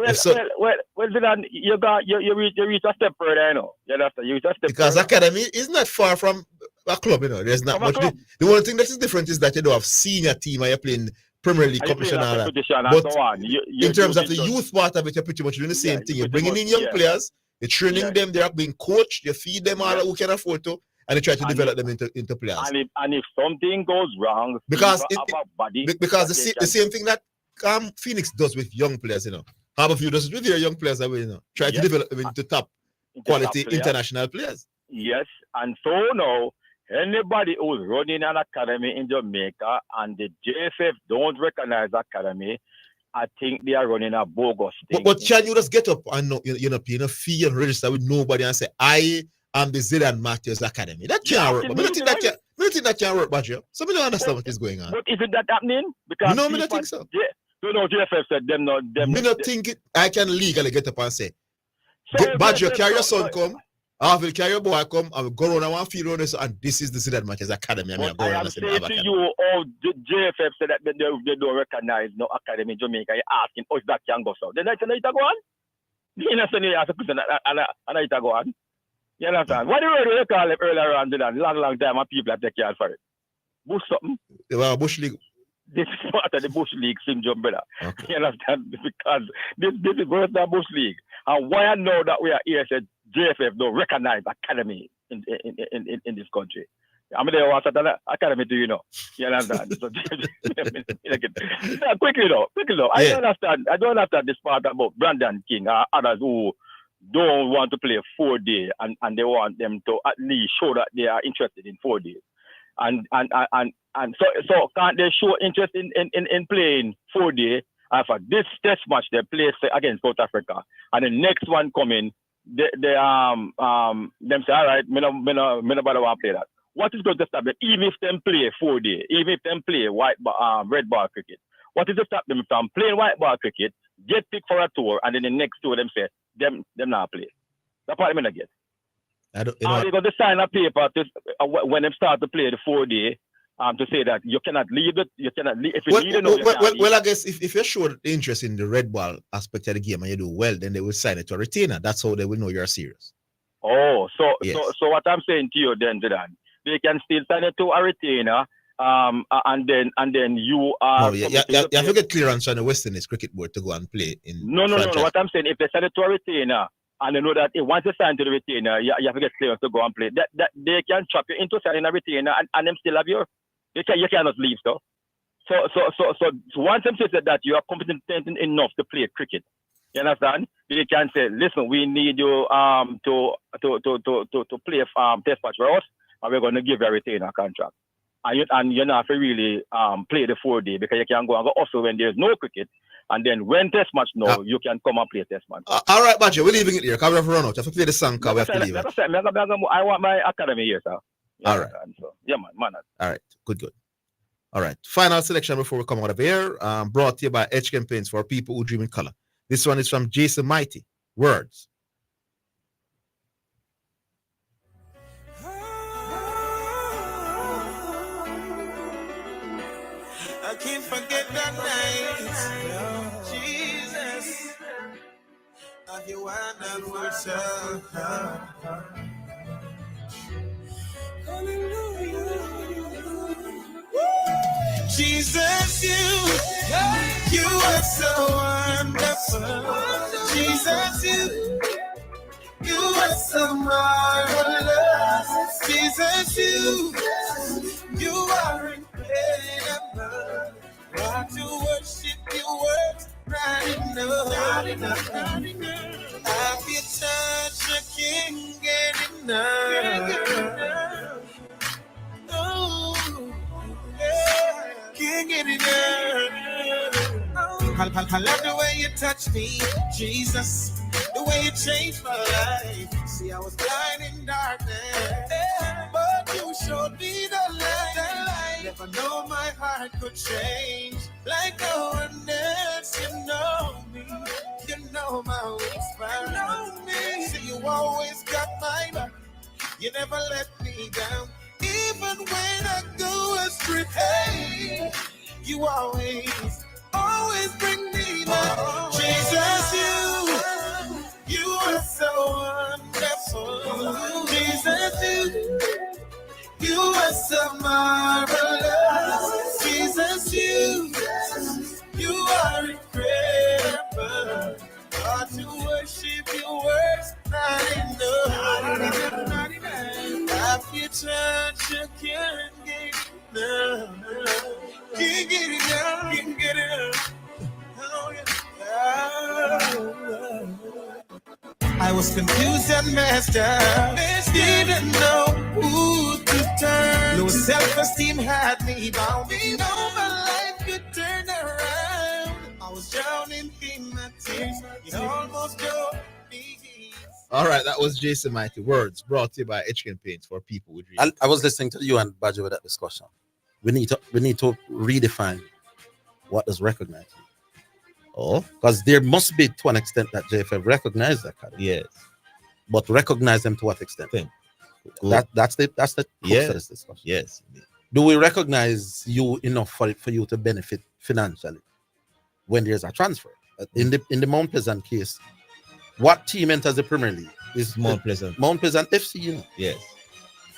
Well, Zidane, you reach a step further, you know. You reach a step because further. academy is not far from a club, you know. There's not much. The only thing that is different is that you don't have senior team and you're playing Premier League competition and all that. But so on. in terms of the youth part of it, you're pretty much doing the same thing. You're bringing in young players, you're training them, they're being coached, you feed them all who can afford to, and you try to develop them into players. And if something goes wrong, because the same thing that Phoenix does with young players, you know. Half of you does it with your young players, you know. Try to develop them into top quality international players. Yes, and so now Anybody who's running an academy in Jamaica and the JFF don't recognize academy, I think they are running a bogus thing. But can you just get up and you know, pay a fee and register with nobody and say, I am the ZIDANE Matthews Academy? That can't work. But I think that can work, Badger. So I don't understand what is going on. But isn't that happening? Because No, I don't think so. JFF said them not them. I don't think I can legally get up and say, Badger, carry your son come. Orville, carry your boy come. I will go around one field on this, and this is the ZIDANE Matthews Academy. I am saying to you, oh, the JFF said that they don't recognize no academy in Jamaica. You're asking, oh, that can go so. Then I said, go on. You understand? You ask a question, and I go on. You understand? What do you call it earlier on? Long time, and people have taken care for it. Bush something. Well, Bush League. This is part of the Bush League syndrome, brother. Okay. You understand? Because this is worse than Bush League. And why I know that we are here said JFF don't recognize academy in this country. I mean, they want that academy, do you know? You understand? So, quickly though. I don't understand this part about Brandon King or others who don't want to play 4 days and they want them to at least show that they are interested in 4 days. And so can't they show interest in playing 4 days? And for this test match they play against South Africa, and the next one coming, them say, all right, me no bother want to play that. What is going to stop them? Even if them play 4 days, even if them play red ball cricket, what is to stop them from playing white ball cricket, get picked for a tour, and then the next tour them say them not play? That's what I get. Are they going to sign a paper when they start to play the 4 day? To say that you cannot leave it, you cannot leave. If you need to know, well, I guess if you show interest in the red ball aspect of the game and you do well, then they will sign it to a retainer. That's how they will know you're serious. Oh, so Yes. so what I'm saying to you then, Zidan, they can still sign it to a retainer, and then you are. No, you have to get clearance from the West Indies Cricket Board to go and play in. No. What I'm saying, if they sign it to a retainer, and they know that once you sign to the retainer, you have to get clearance to go and play. That they can chop you into signing a retainer, and them still have your. You cannot leave, though. So once them say that you are competent enough to play cricket, you understand? They can say, listen, we need you to play test match for us, and we're going to give you a retainer contract. And you're not to really play the 4 day because you can go and go also when there's no cricket. And then when test match you can come and play test match. All right, Badger, we're leaving it here. Because we have to run out. You have to play the song because we have to leave it. I want my academy here, sir. All right. So, yeah, man. All right. Good. All right. Final selection before we come out of here. Brought to you by Edge Campaigns for people who dream in color. This one is from Jason Mighty. Words. I can't forget that night. Jesus. I hear wonderful worship. Jesus, you are so wonderful. Jesus, you are so marvelous. Jesus, you are incredible. Want to worship your words, not enough. I feel such a king, get enough. Oh, yeah. Can't get enough. I love the way you touch me, Jesus. The way you changed my life. See, I was blind in darkness, but you showed me the light. Never know my heart could change like no one else. You know me, you know my whisper. You know me. See, you always got my back. You never let me down. Even when I go astray, hey, you always bring me back. Jesus, you are so wonderful. Jesus, you are so marvelous. Jesus, you are incredible. God, to worship your words, not enough. I feel touch, you can't get enough. Can't get enough, can't get enough. Oh, yeah. I was confused and messed up. Didn't know who to turn. Low self-esteem had me bound. Me know my life could turn around. I was drowning in my tears. It almost drove me. All right, that was Jason Mighty. Words brought to you by Hitchkin Paints for people with dreams. I was listening to you and Badger with that discussion. We need to redefine what does recognize mean. Oh, because there must be, to an extent, that JFF recognize the academy. Yes, but recognize them to what extent? That's the crux of this discussion. Yes. Do we recognize you enough for you to benefit financially when there's a transfer? In the Mount Pleasant case, what team enters the Premier League is Mount Pleasant. Mount Pleasant FC, you know. Yes.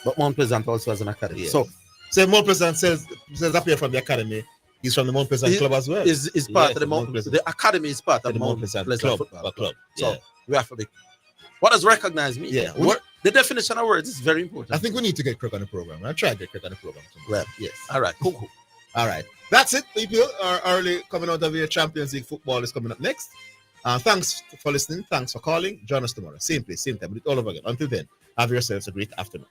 But Mount Pleasant also has an academy. Yes. So Mount Pleasant says appear from the academy. He's from the Mount Pleasant club as well. Is part of the Mount Pleasant. The academy is part of the Mount Pleasant club. So we have to be. What does recognize mean? Yeah. The definition of words is very important. I think we need to get Kirk on the program. I'll try to get Kirk on the program. Well, yes. All right. Cool. All right. That's it, people. Our early coming out of your Champions League football is coming up next. Thanks for listening. Thanks for calling. Join us tomorrow. Same place, same time. We'll do it all over again. Until then, have yourselves a great afternoon.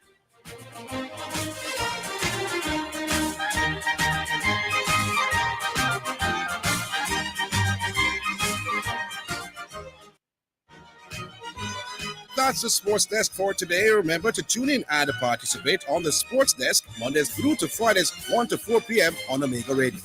That's the Sports Desk for today. Remember to tune in and participate on the Sports Desk Mondays through to Fridays, 1 to 4 p.m. on Omega Radio.